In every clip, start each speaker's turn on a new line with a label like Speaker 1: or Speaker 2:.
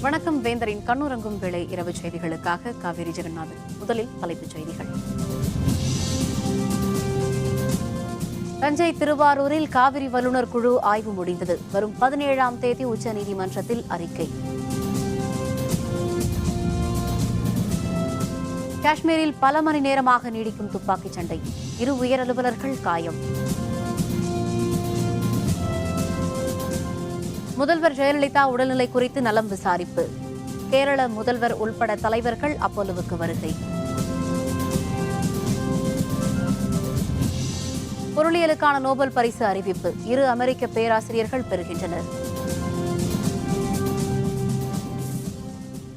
Speaker 1: வணக்கம். வேந்தரின் கண்ணுறங்கும் வேளை இரவு செய்திகளுக்காக காவேரி ஜெகநாதன். முதலில் தலைப்புச் செய்திகள். தஞ்சை திருவாரூரில் காவிரி வல்லுநர் குழு ஆய்வு முடிந்தது. வரும் 17ஆம் தேதி உச்சநீதிமன்றத்தில் அறிக்கை. காஷ்மீரில் பல மணி நேரமாக நீடிக்கும் துப்பாக்கிச் சண்டை. 2 உயர் அலுவலர்கள் காயம். முதல்வர் ஜெயலலிதா உடல்நிலை குறித்து நலம் விசாரிப்பு. கேரள முதல்வர் உள்பட தலைவர்கள் அப்போலோவுக்கு வருகை. பொருளியலுக்கான நோபல் பரிசு அறிவிப்பு. 2 அமெரிக்க பேராசிரியர்கள் பெறுகின்றனர்.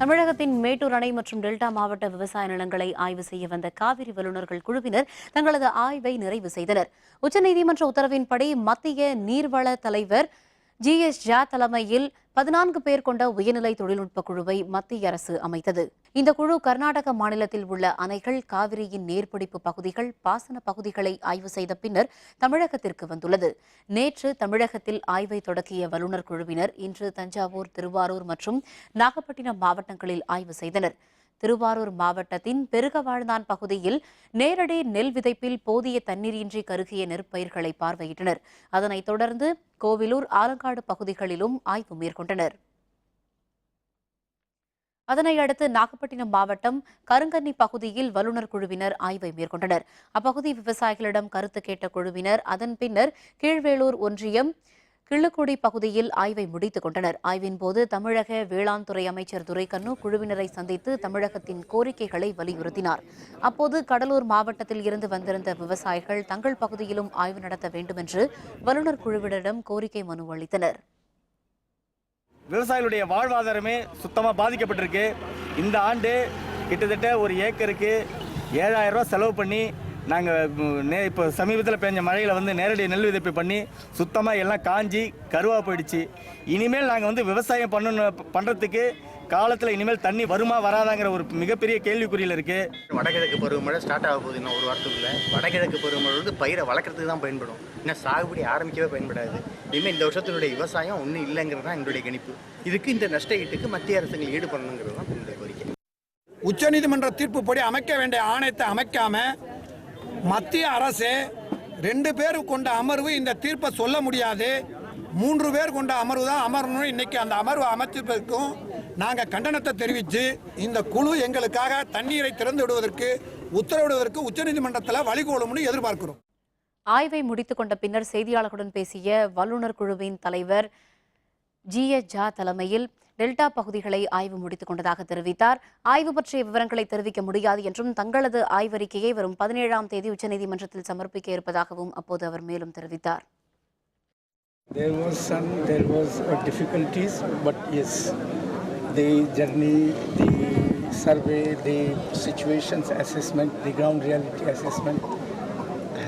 Speaker 1: தமிழகத்தின் மேட்டூர் அணை மற்றும் டெல்டா மாவட்ட விவசாய நிலங்களை ஆய்வு செய்ய வந்த காவிரி வல்லுநர்கள் குழுவினர் தங்களது ஆய்வை நிறைவு செய்தனர். உச்சநீதிமன்ற உத்தரவின்படி மத்திய நீர்வள தலைவர் GS ஜா தலைமையில் 14 பேர் கொண்ட உயர்நிலை தொழில்நுட்ப குழுவை மத்திய அரசு அமைத்தது. இந்த குழு கர்நாடக மாநிலத்தில் உள்ள அணைகள், காவிரியின் நீர்பிடிப்பு பகுதிகள், பாசன பகுதிகளை ஆய்வு செய்த பின்னர் தமிழகத்திற்கு வந்துள்ளது. நேற்று தமிழகத்தில் ஆய்வை தொடங்கிய வல்லுநர் குழுவினர் இன்று தஞ்சாவூர், திருவாரூர் மற்றும் நாகப்பட்டினம் மாவட்டங்களில் ஆய்வு செய்தனர். திருவாரூர் மாவட்டத்தின் பெருகவாழ்ந்தான் பகுதியில் நேரடி நெல் விதைப்பில் போதிய தண்ணீரின்றி கருகிய நெற்பயிர்களை பார்வையிட்டனர். அதனைத் தொடர்ந்து கோவிலூர், ஆலங்காடு பகுதிகளிலும் ஆய்வு மேற்கொண்டனர். அதனையடுத்து நாகப்பட்டினம் மாவட்டம் கருங்கன்னி பகுதியில் வல்லுநர் குழுவினர் ஆய்வை மேற்கொண்டனர். அப்பகுதி விவசாயிகளிடம் கருத்து கேட்ட குழுவினர் அதன் பின்னர் கீழ்வேளூர் ஒன்றியம் கிள்ளுக்குடி பகுதியில் ஆய்வை முடித்துக் கொண்டனர். ஆய்வின்போது தமிழக வேளாண் துறை அமைச்சர் துரைக்கண்ணு குழுவினரை சந்தித்து தமிழகத்தின் கோரிக்கைகளை வலியுறுத்தினார். அப்போது கடலூர் மாவட்டத்தில் இருந்து வந்திருந்த விவசாயிகள் தங்கள் பகுதியிலும் ஆய்வு நடத்த வேண்டும் என்று வல்லுநர் குழுவினரிடம் கோரிக்கை மனு அளித்தனர்.
Speaker 2: விவசாயிகளுடைய வாழ்வாதாரமே சுத்தமாக பாதிக்கப்பட்டிருக்கு. இந்த ஆண்டு கிட்டத்தட்ட ஒரு ஏக்கருக்கு 7,000 ரூபா செலவு பண்ணி நாங்கள் இப்போ சமீபத்தில் பெஞ்ச மழையில் நேரடி நெல் விதைப்பு பண்ணி சுத்தமாக எல்லாம் காஞ்சி கருவாக போயிடுச்சு. இனிமேல் நாங்கள் விவசாயம் பண்ணுறதுக்கு காலத்தில் இனிமேல் தண்ணி வருமா வராதாங்கிற ஒரு மிகப்பெரிய கேள்விக்குறியில் இருக்குது.
Speaker 3: வடகிழக்கு பருவமழை ஸ்டார்ட் ஆக போகுது இன்னும் ஒரு வாரத்துக்குள்ள. வடகிழக்கு பருவமழை பயிரை வளர்க்குறதுக்கு தான் பயன்படும், இன்னும் சாகுபடி ஆரம்பிக்கவே பயன்படாது. இனிமேல் இந்த வருஷத்தினுடைய விவசாயம் ஒன்றும் இல்லைங்கிறது தான் எங்களுடைய கணிப்பு. இதுக்கு இந்த நஷ்ட ஈட்டுக்கு மத்திய அரசுகள் ஈடுபடணுங்கிறது தான் என்னுடைய கோரிக்கை.
Speaker 4: உச்சநீதிமன்ற தீர்ப்புப்படி அமைக்க வேண்டிய ஆணையத்தை அமைக்காம மத்திய அரசு 2 பேர் கொண்ட அமர்வு இந்த தீர்ப்பை சொல்ல முடியாது, 3 பேர் கொண்ட அமர்வு தான் அமரணும். இன்னைக்கு அந்த அமர்வு அமைச்சிருப்பதற்கும் நாங்கள் கண்டனத்தை தெரிவித்து இந்த குழு எங்களுக்காக தண்ணீரை திறந்து விடுவதற்கு உத்தரவிடுவதற்கு உச்சநீதிமன்றத்தில் வழிகோலும்னு எதிர்பார்க்கிறோம்.
Speaker 1: ஆய்வை முடித்துக் கொண்ட பின்னர் செய்தியாளர்களுடன் பேசிய வல்லுநர் குழுவின் தலைவர் GS ஜா தலைமையில் டெல்டா பகுதிகளை ஆய்வு முடித்துக் கொண்டதாக தெரிவித்தார். ஆய்வு பற்றிய விவரங்களை தெரிவிக்க முடியாது என்றும் தங்களது ஆய்வறிக்கையை வரும் 17ஆம் தேதி உச்சநீதிமன்றத்தில் சமர்ப்பிக்க இருப்பதாகவும் அப்போது அவர் மேலும் தெரிவித்தார்.
Speaker 5: There was difficulties, but yes, the journey, the survey, the situations assessment, the ground reality assessment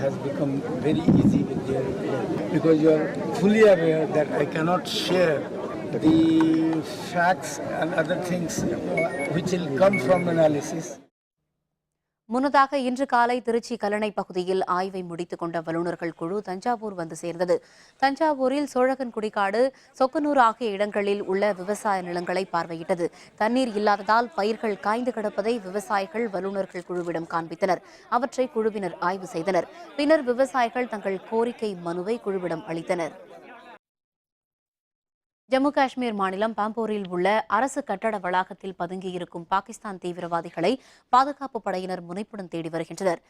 Speaker 5: has become very easy with their work. Because you are fully aware that I cannot share the facts and other things which will come from analysis.
Speaker 1: முன்னதாக இன்று காலை திருச்சி கல்லணை பகுதியில் ஆய்வை முடித்துக் கொண்ட வல்லுநர்கள் குழு தஞ்சாவூர் வந்து சேர்ந்தது. தஞ்சாவூரில் சோழகன்குடிக்காடு, சொக்கனூர் ஆகிய இடங்களில் உள்ள விவசாய நிலங்களை பார்வையிட்டது. தண்ணீர் இல்லாததால் பயிர்கள் காய்ந்து கிடப்பதை விவசாயிகள் வல்லுநர்கள் குழுவிடம் காண்பித்தனர். அவற்றை குழுவினர் ஆய்வு செய்தனர். பின்னர் விவசாயிகள் தங்கள் கோரிக்கை மனுவை குழுவிடம் அளித்தனர். ஜம்மு காஷ்மீர் மாநிலம் பாம்போரில் உள்ள அரசு கட்டட வளாகத்தில் பதுங்கியிருக்கும் பாகிஸ்தான் தீவிரவாதிகளை பாதுகாப்பு படையினர் முனைப்புடன் தேடி வருகின்றனர்.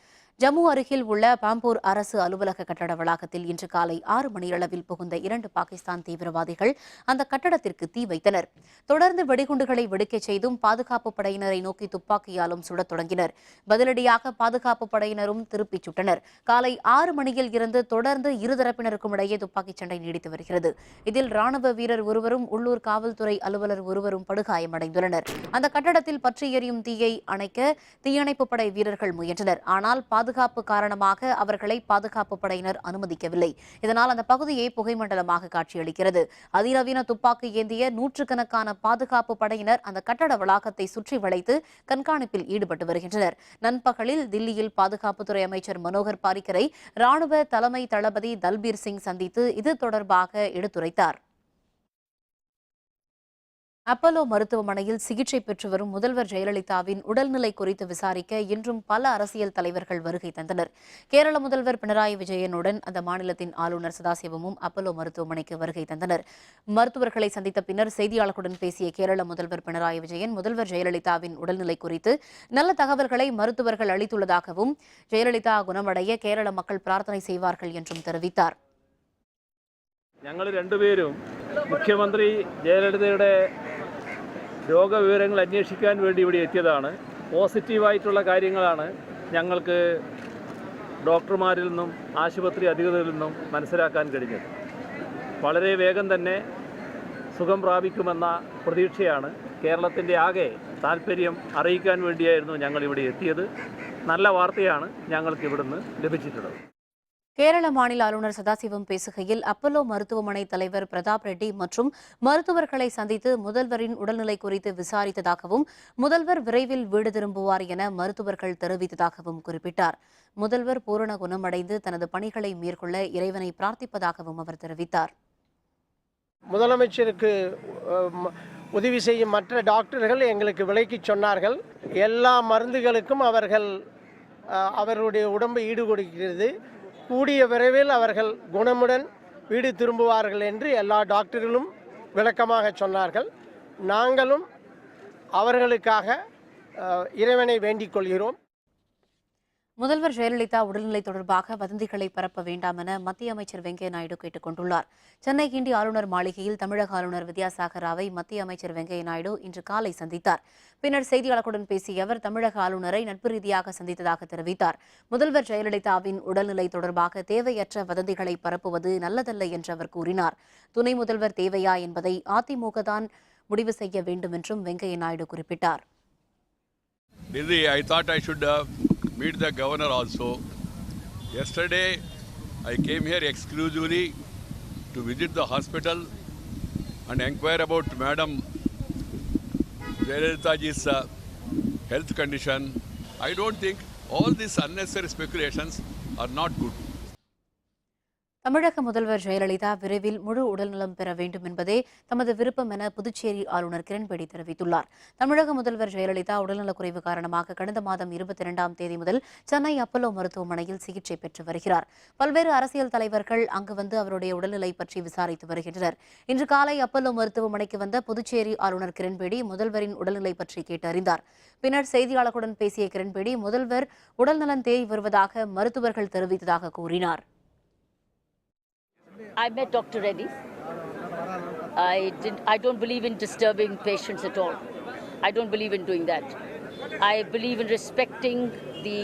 Speaker 1: ஜம்மு அருகில் உள்ள பாம்போர் அரசு அலுவலக கட்டட வளாகத்தில் இன்று காலை 6 மணியளவில் புகுந்த 2 பாகிஸ்தான் தீவிரவாதிகள் அந்த கட்டடத்திற்கு தீ வைத்தனர். தொடர்ந்து வெடிகுண்டுகளை வெடிக்கச் செய்தும் பாதுகாப்பு படையினரை நோக்கி துப்பாக்கியாலும் சுடத் தொடங்கினர். பதிலடியாக பாதுகாப்பு படையினரும் திருப்பிச் சுட்டனர். காலை 6 மணியில் இருந்து தொடர்ந்து இருதரப்பினருக்கும் இடையே துப்பாக்கிச் சண்டை நீடித்து வருகிறது. இதில் ராணுவ வீரர் ஒருவரும் உள்ளூர் காவல்துறை அலுவலர் ஒருவரும் படுகாயமடைந்துள்ளனர். அந்த கட்டடத்தில் பற்றி எரியும் தீயை அணைக்க தீயணைப்பு படை வீரர்கள் முயன்றனர். ஆனால் பாதுகாப்பு காரணமாக அவர்களை பாதுகாப்பு படையினர் அனுமதிக்கவில்லை. இதனால் அந்த பகுதியை புகைமண்டலமாக காட்சியளிக்கிறது. அதிநவீன துப்பாக்கி ஏந்திய 100கணக்கான பாதுகாப்பு படையினர் அந்த கட்டட வளாகத்தை சுற்றி வளைத்து கண்காணிப்பில் ஈடுபட்டு வருகின்றனர். நண்பகலில் தில்லியில் பாதுகாப்புத்துறை அமைச்சர் மனோகர் பாரிக்கரை ராணுவ தலைமை தளபதி தல்பீர் சிங் சந்தித்து இது தொடர்பாக எடுத்துரைத்தார். அப்பல்லோ மருத்துவமனையில் சிகிச்சை பெற்று வரும் முதல்வர் ஜெயலலிதாவின் உடல்நிலை குறித்து விசாரிக்க இன்றும் பல அரசியல் தலைவர்கள் வருகை தந்தனர். கேரள முதல்வர் பினராயி விஜயனுடன் அந்த மாநிலத்தின் ஆளுநர் சதாசிவமும் அப்பல்லோ மருத்துவமனைக்கு வருகை தந்தனர். மருத்துவர்களை சந்தித்த பின்னர் செய்தியாளர்களுடன் பேசிய கேரள முதல்வர் பினராயி விஜயன் முதல்வர் ஜெயலலிதாவின் உடல்நிலை குறித்து நல்ல தகவல்களை மருத்துவர்கள் அளித்துள்ளதாகவும் ஜெயலலிதா குணமடைய கேரள மக்கள் பிரார்த்தனை செய்வார்கள் என்றும் தெரிவித்தார்.
Speaker 6: ഞങ്ങൾ രണ്ടുപേരും മുഖ്യമന്ത്രി ജയലളിതയുടെ രോഗവിവരങ്ങൾ അന്വേഷിക്കാൻ വേണ്ടി ഇവിടെ എത്തിയതാണ്. പോസിറ്റീവായിട്ടുള്ള കാര്യങ്ങളാണ് ഞങ്ങൾക്ക് ഡോക്ടർമാരിൽ നിന്നും ആശുപത്രി അധികൃതരിൽ നിന്നും മനസ്സിലാക്കാൻ കഴിഞ്ഞത്. വളരെ വേഗം തന്നെ സുഖം പ്രാപിക്കുമെന്ന പ്രതീക്ഷയാണ്. കേരളത്തിൻ്റെ ആകെ താല്പര്യം അറിയിക്കാൻ വേണ്ടിയായിരുന്നു ഞങ്ങളിവിടെ എത്തിയത്. നല്ല വാർത്തയാണ് ഞങ്ങൾക്ക് ഇവിടുന്ന് ലഭിച്ചിട്ടുള്ളത്.
Speaker 1: கேரள மாநில ஆளுநர் சதாசிவம் பேசுகையில் அப்பல்லோ மருத்துவமனை தலைவர் பிரதாப் ரெட்டி மற்றும் மருத்துவர்களை சந்தித்து முதல்வரின் உடல்நிலை குறித்து விசாரித்ததாகவும் முதல்வர் விரைவில் வீடு திரும்புவார் என மருத்துவர்கள் தெரிவித்ததாகவும் குறிப்பிட்டார். முதல்வர் பூரண குணமடைந்து தனது பணிகளை மேற்கொள்ள இறைவனை பிரார்த்திப்பதாகவும் அவர் தெரிவித்தார்.
Speaker 7: முதலமைச்சருக்கு உதவி செய்யும் மற்ற டாக்டர்கள் எங்களுக்கு விலைக்கு சொன்னார்கள். எல்லா மருந்துகளுக்கும் அவர்களுடைய உடம்பை ஈடுகொடுக்கிறது. கூடிய விரைவில் அவர்கள் குணமுடன் வீடு திரும்புவார்கள் என்று எல்லா டாக்டர்களும் விளக்கமாக சொன்னார்கள். நாங்களும் அவர்களுக்காக இறைவனை வேண்டிக் கொள்கிறோம்.
Speaker 1: முதல்வர் ஜெயலலிதா உடல்நிலை தொடர்பாக வதந்திகளை பரப்ப வேண்டாம் என மத்திய அமைச்சர் வெங்கையா நாயுடு கேட்டுக் கொண்டுள்ளார். சென்னை கிண்டி ஆளுநர் மாளிகையில் தமிழக ஆளுநர் வித்யாசாகர் ராவை மத்திய அமைச்சர் வெங்கையா நாயுடு இன்று காலை சந்தித்தார். பின்னர் செய்தியாளர்களுடன் பேசிய அவர் தமிழக ஆளுநரை நட்பு ரீதியாக சந்தித்ததாக தெரிவித்தார். முதல்வர் ஜெயலலிதாவின் உடல்நிலை தொடர்பாக தேவையற்ற வதந்திகளை பரப்புவது நல்லதல்ல என்று அவர் கூறினார். துணை முதல்வர் தேவையா என்பதை அதிமுக தான் முடிவு செய்ய வேண்டும் என்றும் வெங்கையா நாயுடு குறிப்பிட்டார்.
Speaker 8: Meet the governor also. Yesterday, I came here exclusively to visit the hospital and inquire about Madam Jayalalithaji's health condition. I don't think all these unnecessary speculations are not good.
Speaker 1: தமிழக முதல்வர் ஜெயலலிதா விரைவில் முழு உடல்நலம் பெற வேண்டும் என்பதே தமது விருப்பம் என புதுச்சேரி ஆளுநர் கிரண்பேடி தெரிவித்துள்ளார். தமிழக முதல்வர் ஜெயலலிதா உடல்நலக்குறைவு காரணமாக கடந்த மாதம் 22ஆம் தேதி முதல் சென்னை அப்பல்லோ மருத்துவமனையில் சிகிச்சை பெற்று வருகிறார். பல்வேறு அரசியல் தலைவர்கள் அங்கு வந்து அவருடைய உடல்நிலை பற்றி விசாரித்து வருகின்றனர். இன்று காலை அப்பல்லோ மருத்துவமனைக்கு வந்த புதுச்சேரி ஆளுநர் கிரண்பேடி முதல்வரின் உடல்நிலை பற்றி கேட்டறிந்தார். பின்னர் செய்தியாளர்களுடன் பேசிய கிரண்பேடி முதல்வர் உடல்நலன் தேறி வருவதாக மருத்துவர்கள் தெரிவித்ததாக கூறினார்.
Speaker 9: I met Dr. Reddy. I don't believe in disturbing patients at all. I don't believe in doing that. I believe in respecting the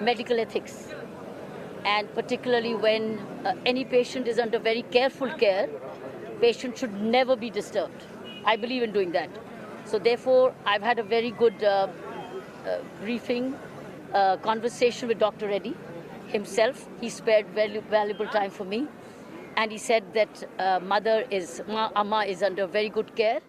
Speaker 9: medical ethics, and particularly when any patient is under very careful care, patient should never be disturbed. I believe in doing that. So therefore, I've had a very good briefing, conversation with Dr. Reddy himself. He spared valuable time for me. And he said that Amma is under very good care.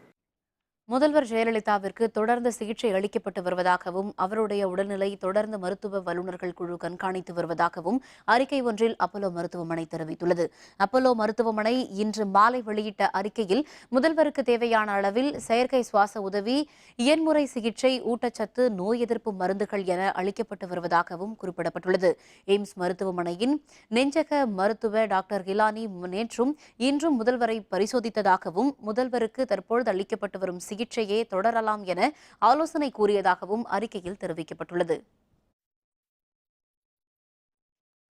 Speaker 1: முதல்வர் ஜெயலலிதாவிற்கு தொடர்ந்து சிகிச்சை அளிக்கப்பட்டு வருவதாகவும் அவருடைய உடல்நிலை தொடர்ந்து மருத்துவ வல்லுநர்கள் குழு கண்காணித்து வருவதாகவும் அறிக்கை ஒன்றில் அப்பல்லோ மருத்துவமனை தெரிவித்துள்ளது. அப்பல்லோ மருத்துவமனை இன்று மாலை வெளியிட்ட அறிக்கையில் முதல்வருக்கு தேவையான அளவில் செயற்கை சுவாச உதவி, இயன்முறை சிகிச்சை, ஊட்டச்சத்து, நோய் எதிர்ப்பு மருந்துகள் என அளிக்கப்பட்டு வருவதாகவும் குறிப்பிடப்பட்டுள்ளது. எய்ம்ஸ் மருத்துவமனையின் நெஞ்சக மருத்துவ டாக்டர் கிலானி நேற்றும் இன்றும் முதல்வரை பரிசோதித்ததாகவும் முதல்வருக்கு தற்பொழுது அளிக்கப்பட்டு வரும் சிகிச்சையே தொடரலாம் என ஆலோசனை கூறியதாகவும் அறிக்கையில் தெரிவிக்கப்பட்டுள்ளது.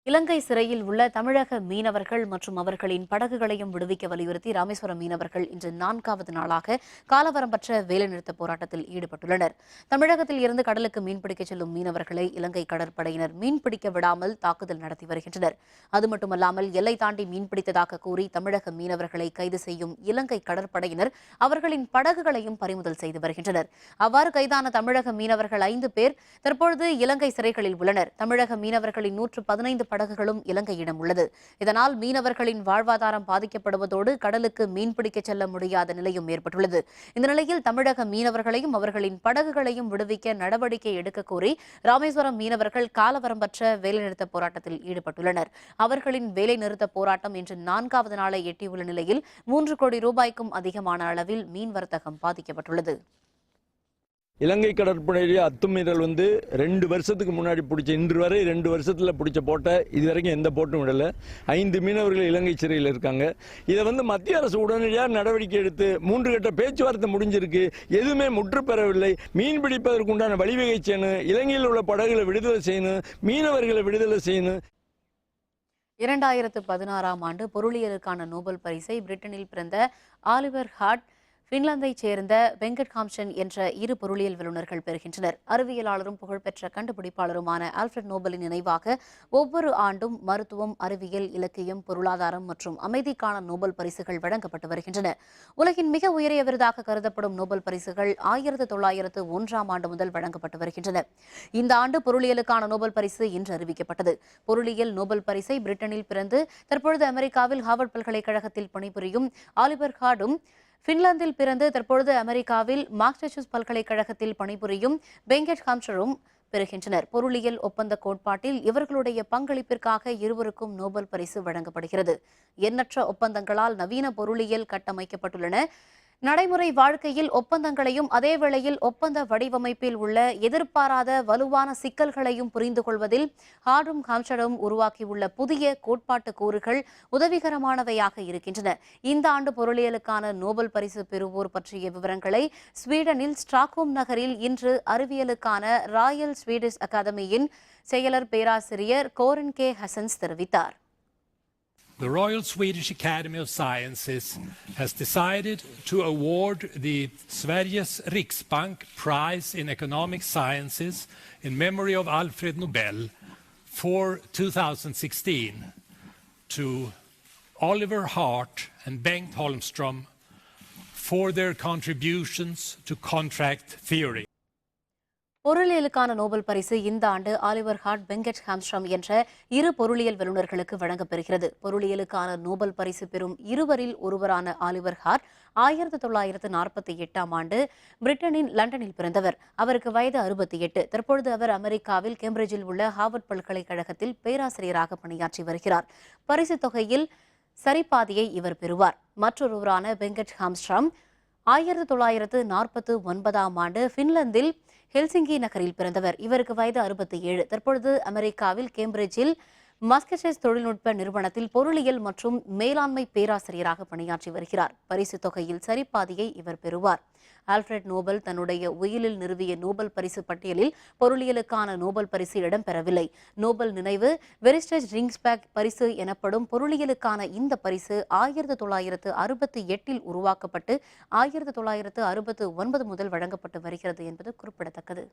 Speaker 1: இலங்கை சிறையில் உள்ள தமிழக மீனவர்கள் மற்றும் அவர்களின் படகுகளையும் விடுவிக்க வலியுறுத்தி ராமேஸ்வரம் மீனவர்கள் இன்று 4வது நாளாக காலவரம்பற்ற வேலைநிறுத்த போராட்டத்தில் ஈடுபட்டுள்ளனர். தமிழகத்தில் இருந்து கடலுக்கு மீன்பிடிக்க செல்லும் மீனவர்களை இலங்கை கடற்படையினர் மீன்பிடிக்க விடாமல் தாக்குதல் நடத்தி வருகின்றனர். அது மட்டுமல்லாமல் எல்லை தாண்டி மீன்பிடித்ததாக கூறி தமிழக மீனவர்களை கைது செய்யும் இலங்கை கடற்படையினர் அவர்களின் படகுகளையும் பறிமுதல் செய்து வருகின்றனர். அவ்வாறு கைதான தமிழக மீனவர்கள் 5 பேர் தற்பொழுது இலங்கை சிறைகளில் உள்ளனர். தமிழக மீனவர்களின் 115 படகுகளும் இலங்கையிடம் உள்ளது. இதனால் மீனவர்களின் வாழ்வாதாரம் பாதிக்கப்படுவதோடு கடலுக்கு மீன்பிடிக்க செல்ல முடியாத நிலையும் ஏற்பட்டுள்ளது. இந்த நிலையில் தமிழக மீனவர்களையும் அவர்களின் படகுகளையும் விடுவிக்க நடவடிக்கை எடுக்க கோரி ராமேஸ்வரம் மீனவர்கள் காலவரம்பற்ற வேலைநிறுத்த போராட்டத்தில் ஈடுபட்டுள்ளனர். அவர்களின் வேலைநிறுத்த போராட்டம் இன்று 4வது நாளை எட்டியுள்ள நிலையில் 3 கோடி ரூபாய்க்கும் அதிகமான அளவில் மீன் வர்த்தகம் பாதிக்கப்பட்டுள்ளது.
Speaker 10: இலங்கை கடற்படையிலேயே அத்துமீறல் 2 வருஷத்துக்கு முன்னாடி பிடிச்ச இன்று வரை 2 வருஷத்தில் பிடிச்ச போட்டை இதுவரைக்கும் எந்த போட்டும் விடல. 5 மீனவர்கள் இலங்கை சிறையில் இருக்காங்க. இதை மத்திய அரசு உடனடியாக நடவடிக்கை எடுத்து 3 கட்ட பேச்சுவார்த்தை முடிஞ்சிருக்கு. எதுவுமே முற்று பெறவில்லை. மீன் பிடிப்பதற்கு உண்டான வழிவகை செய்யணும். இலங்கையில் உள்ள படகுகளை விடுதலை செய்யணும். மீனவர்களை விடுதலை செய்யணும்.
Speaker 1: 2016ஆம் ஆண்டு பொருளியலுக்கான நோபல் பரிசை பிரிட்டனில் பிறந்த ஆலிவர் ஹார்ட், பின்லாந்தைச் சேர்ந்த வெங்கட் ஹாம்சன் என்ற 2 பொருளியல் வல்லுநர்கள் பெறுகின்றனர். அறிவியலாளரும் புகழ்பெற்ற கண்டுபிடிப்பாளருமான ஆல்ஃபிரட் நோபலின் நினைவாக ஒவ்வொரு ஆண்டும் மருத்துவம், அறிவியல், இலக்கியம், பொருளாதாரம் மற்றும் அமைதிக்கான நோபல் பரிசுகள் வழங்கப்பட்டு வருகின்றன. உலகின் மிக உயரிய விருதாக கருதப்படும் நோபல் பரிசுகள் 1901ஆம் ஆண்டு முதல் வழங்கப்பட்டு வருகின்றன. இந்த ஆண்டு பொருளியலுக்கான நோபல் பரிசு இன்று அறிவிக்கப்பட்டது. பொருளியல் நோபல் பரிசை பிரிட்டனில் பிறந்து தற்பொழுது அமெரிக்காவில் ஹார்வர்ட் பல்கலைக்கழகத்தில் பணிபுரியும் ஆலிவர் ஹார்டும், பின்லாந்தில் பிறந்து தற்பொழுது அமெரிக்காவில் மாசச்சூசெட்ஸ் பல்கலைக்கழகத்தில் பணிபுரியும் வெங்கட் ஹாம்சரும் பெறுகின்றனர். பொருளியல் ஒப்பந்த கோட்பாட்டில் இவர்களுடைய பங்களிப்பிற்காக இருவருக்கும் நோபல் பரிசு வழங்கப்படுகிறது. எண்ணற்ற ஒப்பந்தங்களால் நவீன பொருளியல் கட்டமைக்கப்பட்டுள்ளன. நடைமுறை வாழ்க்கையில் ஒப்பந்தங்களையும் அதே வேளையில் ஒப்பந்த வடிவமைப்பில் உள்ள எதிர்பாராத வலுவான சிக்கல்களையும் புரிந்து கொள்வதில் ஹார்டும் ஹாம்சரும் உருவாக்கியுள்ள புதிய கோட்பாட்டு கூறுகள் உதவிகரமானவையாக இருக்கின்றன. இந்த ஆண்டு பொருளியலுக்கான நோபல் பரிசு பெறுவோர் பற்றிய விவரங்களை ஸ்வீடனில் ஸ்டாக்ஹோம் நகரில் இன்று அறிவியலுக்கான ராயல் ஸ்வீடிஷ் அகாதமியின் செயலர் பேராசிரியர் கோரன் கே ஹசன்ஸ் தெரிவித்தார்.
Speaker 11: The Royal Swedish Academy of Sciences has decided to award the Sveriges Riksbank Prize in Economic Sciences in memory of Alfred Nobel for 2016 to Oliver Hart and Bengt Holmström for their contributions to contract theory.
Speaker 1: பொருளியலுக்கான Nobel பரிசு இந்த ஆண்டு Oliver heart, Venkat ஹாம்ஸ்ட்ரம் என்ற 2 பொருளியல் வல்லுநர்களுக்கு வழங்கப்பெறுகிறது. பொருளியலுக்கான Nobel பரிசு பெறும் இருவரில் ஒருவரான ஆலிவர் ஹார்ட் 1948ஆம் ஆண்டு பிரிட்டனின் லண்டனில் பிறந்தவர். அவருக்கு வயது 68. தற்பொழுது அவர் அமெரிக்காவில் கேம்பிரிட்ஜில் உள்ள ஹார்வர்ட் பல்கலைக்கழகத்தில் பேராசிரியராக பணியாற்றி வருகிறார். பரிசு தொகையில் சரிபாதியை இவர் பெறுவார். மற்றொருவரான வெங்கட் ஹாம்ஸ்ட்ரம் 1949ஆம் ஆண்டு பின்லாந்தில் ஹெல்சிங்கி நகரில் பிறந்தவர். இவருக்கு வயது 67. தற்பொழுது அமெரிக்காவில் கேம்பிரிட்ஜில் மாசச்சூசெட்ஸ் தொழில்நுட்ப நிறுவனத்தில் பொருளியல் மற்றும் மேலாண்மை பேராசிரியராக பணியாற்றி வருகிறார். பரிசு தொகையில் சரிபாதியை இவர் பெறுவார். ஆல்ஃபிரட் நோபல் தன்னுடைய உயிலில் நிறுவிய நோபல் பரிசு பட்டியலில் பொருளியலுக்கான நோபல் பரிசு இடம்பெறவில்லை. நோபல் நினைவு வெரிஸ்டேஜ் ரிங்ஸ்பேக் பரிசு எனப்படும் பொருளியலுக்கான இந்த பரிசு 1968இல் உருவாக்கப்பட்டு 1969 முதல் வழங்கப்பட்டு வருகிறது என்பது குறிப்பிடத்தக்கது.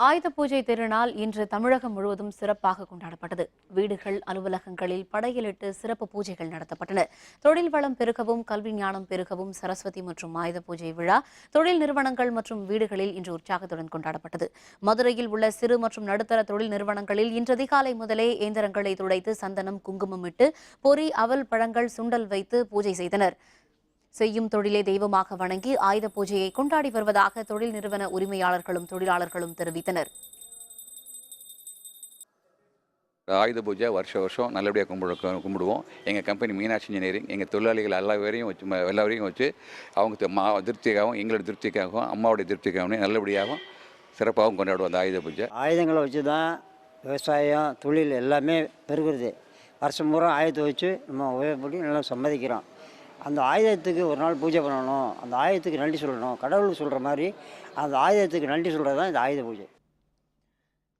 Speaker 1: ஆயுத பூஜை திருநாள் இன்று தமிழகம் முழுவதும் சிறப்பாக கொண்டாடப்பட்டது. வீடுகள், அலுவலகங்களில் படையலிட்டு சிறப்பு பூஜைகள் நடத்தப்பட்டன. தொழில் வளம் பெருகவும், கல்வி ஞானம் பெருகவும் சரஸ்வதி மற்றும் ஆயுத பூஜை விழா தொழில் நிறுவனங்கள் மற்றும் வீடுகளில் இன்று உற்சாகத்துடன் கொண்டாடப்பட்டது. மதுரையில் உள்ள சிறு மற்றும் நடுத்தர தொழில் நிறுவனங்களில் இன்று அதிகாலை முதலே இயந்திரங்களை துடைத்து சந்தனம், குங்குமம் இட்டு பொறி, அவல், பழங்கள், சுண்டல் வைத்து பூஜை செய்தனர். செய்யும் தொழிலை தெய்வமாக வணங்கி ஆயுத பூஜையை கொண்டாடி வருவதாக தொழில் நிறுவன உரிமையாளர்களும் தொழிலாளர்களும் தெரிவித்தனர்.
Speaker 12: ஆயுத பூஜை வருஷம் நல்லபடியாக கும்பிடுவோம். எங்கள் கம்பெனி மீனாட்சி இன்ஜினியரிங் எங்கள் தொழிலாளிகள் எல்லாரையும் வச்சு அவங்க திருப்திக்காகவும், எங்களோட திருப்திக்காகவும், அம்மாவுடைய திருப்திக்காகவும் நல்லபடியாகவும் சிறப்பாகவும் கொண்டாடுவோம் அந்த ஆயுத பூஜை.
Speaker 13: ஆயுதங்களை வச்சு தான் விவசாயம், தொழில் எல்லாமே பெருகிறது. வருஷம் பூரா ஆயுதத்தை வச்சு நம்ம உபயோகப்படி நல்லா சம்மதிக்கிறோம். அந்த ஆயுதத்துக்கு ஒரு நாள் பூஜை பண்ணணும், அந்த ஆயுதத்துக்கு நன்றி சொல்லணும். கடவுளுக்கு சொல்கிற மாதிரி அந்த ஆயுதத்துக்கு நன்றி சொல்கிறது தான் இந்த ஆயுத பூஜை.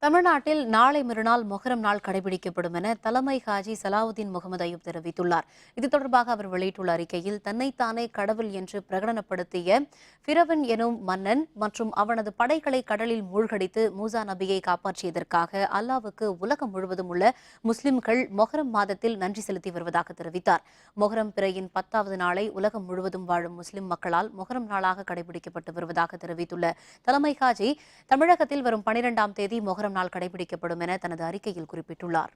Speaker 1: தமிழ்நாட்டில் நாளை மறுநாள் மொஹரம் நாள் கடைபிடிக்கப்படும் என தலைமை ஹாஜி சலாவுதீன் முகமது அய்யூப் தெரிவித்துள்ளார். இது தொடர்பாக அவர் வெளியிட்டுள்ள அறிக்கையில், தன்னைத்தானே கடவுள் என்று பிரகடனப்படுத்திய ஃபிரவன் எனும் மன்னன் மற்றும் அவனது படைகளை கடலில் மூழ்கடித்து மூசா நபியை காப்பாற்றியதற்காக அல்லாவுக்கு உலகம் முழுவதும் உள்ள முஸ்லிம்கள் மொஹரம் மாதத்தில் நன்றி செலுத்தி வருவதாக தெரிவித்தார். மொஹரம் பிறையின் 10வது நாளை உலகம் முழுவதும் வாழும் முஸ்லிம் மக்களால் மொஹரம் நாளாக கடைபிடிக்கப்பட்டு வருவதாக தெரிவித்துள்ள தலைமை ஹாஜி, தமிழகத்தில் வரும் 12ஆம் தேதி மொஹரம் நாள் கடைபிடிக்கப்படும் என தனது அறிக்கையில் குறிப்பிட்டுள்ளார்.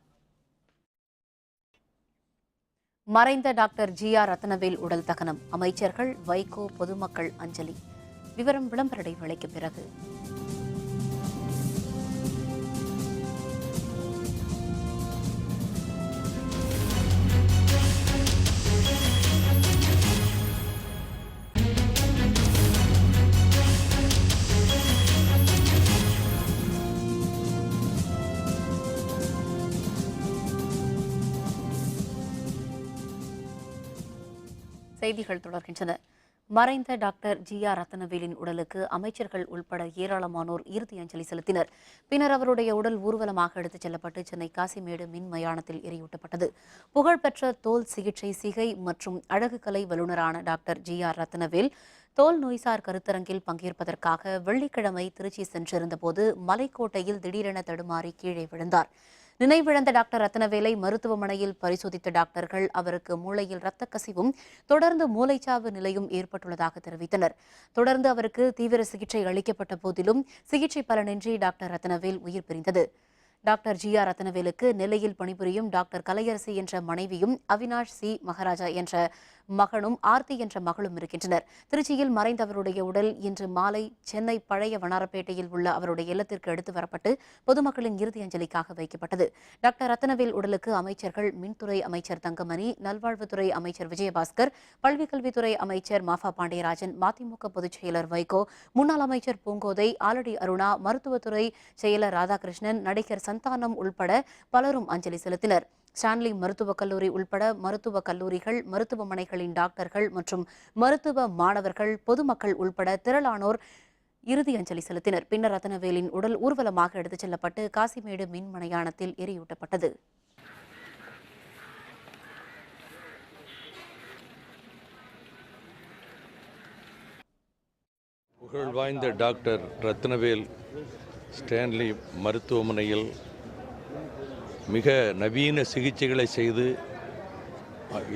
Speaker 1: மறைந்த டாக்டர் ஜி.ஆர். ரத்னவேல் உடல் தகனம். அமைச்சர்கள், வைகோ, பொதுமக்கள் அஞ்சலி. விவரம் விளம்பர இடைவேளைக்கு பிறகு. செய்திகள் தொடர்கின்றன. மறைந்த டாக்டர் ஜி.ஆர். ரத்னவேலின் உடலுக்கு அமைச்சர்கள் உள்பட ஏராளமானோர் இறுதி அஞ்சலி செலுத்தினர். பின்னர் அவருடைய உடல் ஊர்வலமாக எடுத்துச் செல்லப்பட்டு சென்னை காசிமேடு மின் மயானத்தில் எரியூட்டப்பட்டது. புகழ்பெற்ற தோல் சிகிச்சை, சிகை மற்றும் அழகுக்கலை வல்லுநரான டாக்டர் ஜி.ஆர். ரத்னவேல் தோல் நோய்சார் கருத்தரங்கில் பங்கேற்பதற்காக வெள்ளிக்கிழமை திருச்சி சென்றிருந்தபோது மலைக்கோட்டையில் திடீரென தடுமாறி கீழே விழுந்தார். நினைவிழந்த டாக்டர் ரத்னவேலை மருத்துவமனையில் பரிசோதித்த டாக்டர்கள் அவருக்கு மூளையில் இரத்த கசிவும் தொடர்ந்து மூளைச்சாவு நிலையும் ஏற்பட்டுள்ளதாக தெரிவித்தனர். தொடர்ந்து அவருக்கு தீவிர சிகிச்சை அளிக்கப்பட்ட போதிலும் சிகிச்சை பலனின்றி டாக்டர் ரத்னவேல் உயிர் பிரிந்தது. Doctor GR. ரத்னவேலுக்கு நெல்லையில் பணிபுரியும் டாக்டர் கலையரசி என்ற மனைவியும், அவினாஷ் சி. மகாராஜா என்ற மகனும், ஆர்த்தி என்ற மகளும் இருக்கின்றனர். திருச்சியில் மறைந்த அவருடைய உடல் இன்று மாலை சென்னை பழைய வண்ணாரப்பேட்டையில் உள்ள அவருடைய இல்லத்திற்கு எடுத்து வரப்பட்டு பொதுமக்களின் இறுதி அஞ்சலிக்காக வைக்கப்பட்டது. டாக்டர் ரத்னவேல் உடலுக்கு அமைச்சர்கள், மின்துறை அமைச்சர் தங்கமணி, நல்வாழ்வுத்துறை அமைச்சர் விஜயபாஸ்கர், பள்ளிக்கல்வித்துறை அமைச்சர் மாஃபா பாண்டியராஜன், மதிமுக பொதுச் செயலர் வைகோ, முன்னாள் அமைச்சர் பூங்கோதை, ஆலடி அருணா, மருத்துவத்துறை செயலர் ராதாகிருஷ்ணன், நடிகர் சந்தானம் உள்பட பலரும் அஞ்சலி செலுத்தினர். ஸ்டான்லி மருத்துவக் கல்லூரி உள்பட மருத்துவக் கல்லூரிகள், மருத்துவமனைகளின் டாக்டர்கள் மற்றும் மருத்துவ மாணவர்கள், பொதுமக்கள் உள்பட திரளானோர் இறுதி அஞ்சலி செலுத்தினர். பின்னர் ரத்னவேலின் உடல் ஊர்வலமாக எடுத்துச் செல்லப்பட்டு காசிமேடு மின் மயானத்தில் எரியூட்டப்பட்டது.
Speaker 10: புகழ் வாய்ந்த டாக்டர் ரத்னவேல் ஸ்டான்லி மருத்துவமனையில் மிக நவீன சிகிச்சைகளை செய்து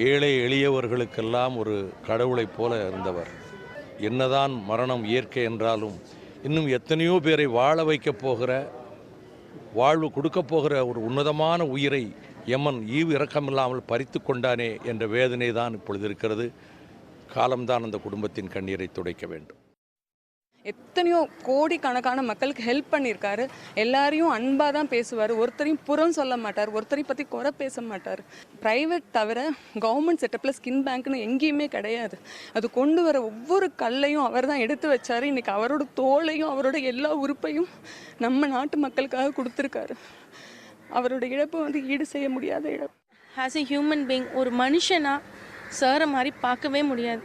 Speaker 10: ஏழை எளியவர்களுக்கெல்லாம் ஒரு கடவுளைப் போல இருந்தவர். என்னதான் மரணம் இயற்கை என்றாலும் இன்னும் எத்தனையோ பேரை வாழ வைக்கப் போகிற, வாழ்வு கொடுக்கப் போகிற ஒரு உன்னதமான உயிரை யமன் ஈவு இரக்கமில்லாமல் பறித்து கொண்டானே என்ற வேதனை தான் இப்பொழுது இருக்கிறது. காலம்தான் அந்த குடும்பத்தின் கண்ணீரை துடைக்க வேண்டும்.
Speaker 14: எத்தனையோ கோடிக்கணக்கான மக்களுக்கு ஹெல்ப் பண்ணியிருக்காரு. எல்லாரையும் அன்பாக தான் பேசுவார். ஒருத்தரையும் புறம் சொல்ல மாட்டார். ஒருத்தரையும் பற்றி குறை பேச மாட்டார். ப்ரைவேட் தவிர கவர்மெண்ட் செட்டப்பில் ஸ்கின் பேங்க்னு எங்கேயுமே கிடையாது. அது கொண்டு வர ஒவ்வொரு கல்லையும் அவர் தான் எடுத்து வச்சார். இன்றைக்கி அவரோட தோலையும் அவரோட எல்லா உறுப்பையும் நம்ம நாட்டு மக்களுக்காக கொடுத்துருக்காரு. அவரோட இழப்பு ஈடு செய்ய முடியாத இழப்பு.
Speaker 15: ஆஸ் எ ஹியூமன் பீயிங், ஒரு மனுஷனாக சாரை மாதிரி பார்க்கவே முடியாது.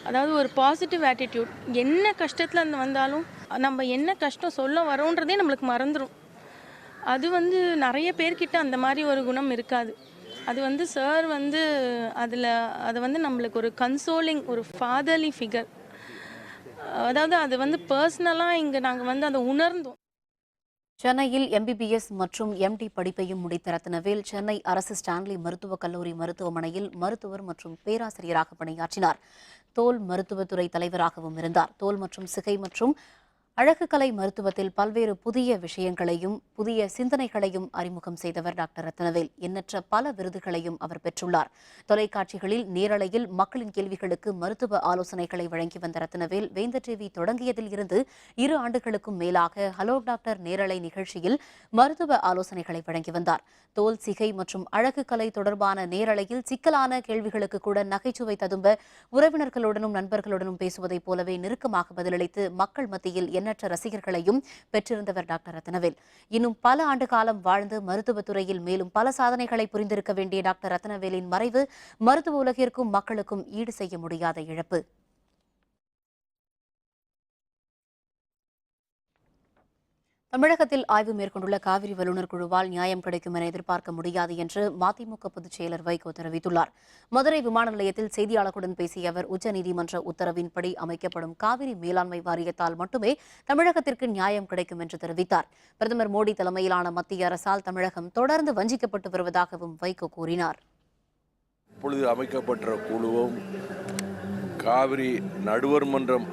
Speaker 15: அதாவது ஒரு பாசிட்டிவ் ஆட்டிடியூட். என்ன கஷ்டத்தில் வந்தாலும் நம்ம என்ன கஷ்டம் சொல்ல வரோன்றதே நம்மளுக்கு மறந்துடும். அது நிறைய பேர்கிட்ட அந்த மாதிரி ஒரு குணம் இருக்காது. அது சார் அதை நம்மளுக்கு ஒரு கன்சோலிங், ஒரு ஃபாதர்லி ஃபிகர். அதாவது அது பர்சனலாக இங்கே நாங்கள் அதை உணர்ந்தோம்.
Speaker 1: சென்னையில் MBBS மற்றும் MD படிப்பையும் முடித்த ரத்னவேல் சென்னை அரசு ஸ்டான்லி மருத்துவக் கல்லூரி மருத்துவமனையில் மருத்துவர் மற்றும் பேராசிரியராக பணியாற்றினார். தோல் மருத்துவத்துறை தலைவராகவும் இருந்தார். தோல் மற்றும் சிகை மற்றும் அழகுக்கலை மருத்துவத்தில் பல்வேறு புதிய விஷயங்களையும் புதிய சிந்தனைகளையும் அறிமுகம் செய்தவர் டாக்டர் ரத்னவேல். எண்ணற்ற பல விருதுகளையும் அவர் பெற்றுள்ளார். தொலைக்காட்சிகளில் நேரலையில் மக்களின் கேள்விகளுக்கு மருத்துவ ஆலோசனைகளை வழங்கி வந்த ரத்னவேல் வேந்தர் டிவி தொடங்கியதில் இருந்து 2 ஆண்டுகளுக்கும் மேலாக ஹலோ டாக்டர் நேரலை நிகழ்ச்சியில் மருத்துவ ஆலோசனைகளை வழங்கி வந்தார். தோல், சிகை மற்றும் அழகுக்கலை தொடர்பான நேரலையில் சிக்கலான கேள்விகளுக்கு கூட நகைச்சுவை ததும்ப உறவினர்களுடனும் நண்பர்களுடனும் பேசுவதைப் போலவே நெருக்கமாக பதிலளித்து மக்கள் மத்தியில் எண்ணற்ற ரசிகர்களையும் பெற்றிருந்தவர் டாக்டர் ரத்னவேல். இன்னும் பல ஆண்டு காலம் வாழ்ந்து மருத்துவத்துறையில் மேலும் பல சாதனைகளை புரிந்திருக்க வேண்டிய டாக்டர் ரத்னவேலின் மறைவு மருத்துவ உலகிற்கும் மக்களுக்கும் ஈடு செய்ய முடியாத இழப்பு. தமிழகத்தில் ஆய்வு மேற்கொண்டுள்ள காவிரி வல்லுநர் குழுவால் நியாயம் கிடைக்கும் என எதிர்பார்க்க முடியாது என்று மதிமுக பொதுச் செயலர் வைகோ தெரிவித்துள்ளார். மதுரை விமான நிலையத்தில் செய்தியாளர்களுடன் பேசிய அவர், உச்சநீதிமன்ற உத்தரவின்படி அமைக்கப்படும் காவிரி மேலாண்மை வாரியத்தால் மட்டுமே தமிழகத்திற்கு நியாயம் கிடைக்கும் என்று தெரிவித்தார். பிரதமர் மோடி தலைமையிலான மத்திய அரசால் தமிழகம் தொடர்ந்து வஞ்சிக்கப்பட்டு வருவதாகவும் வைகோ கூறினார்.
Speaker 16: இப்பொழுது அமைக்கப்பட்ட குழுவும் காவிரி நடுவர் மன்றம்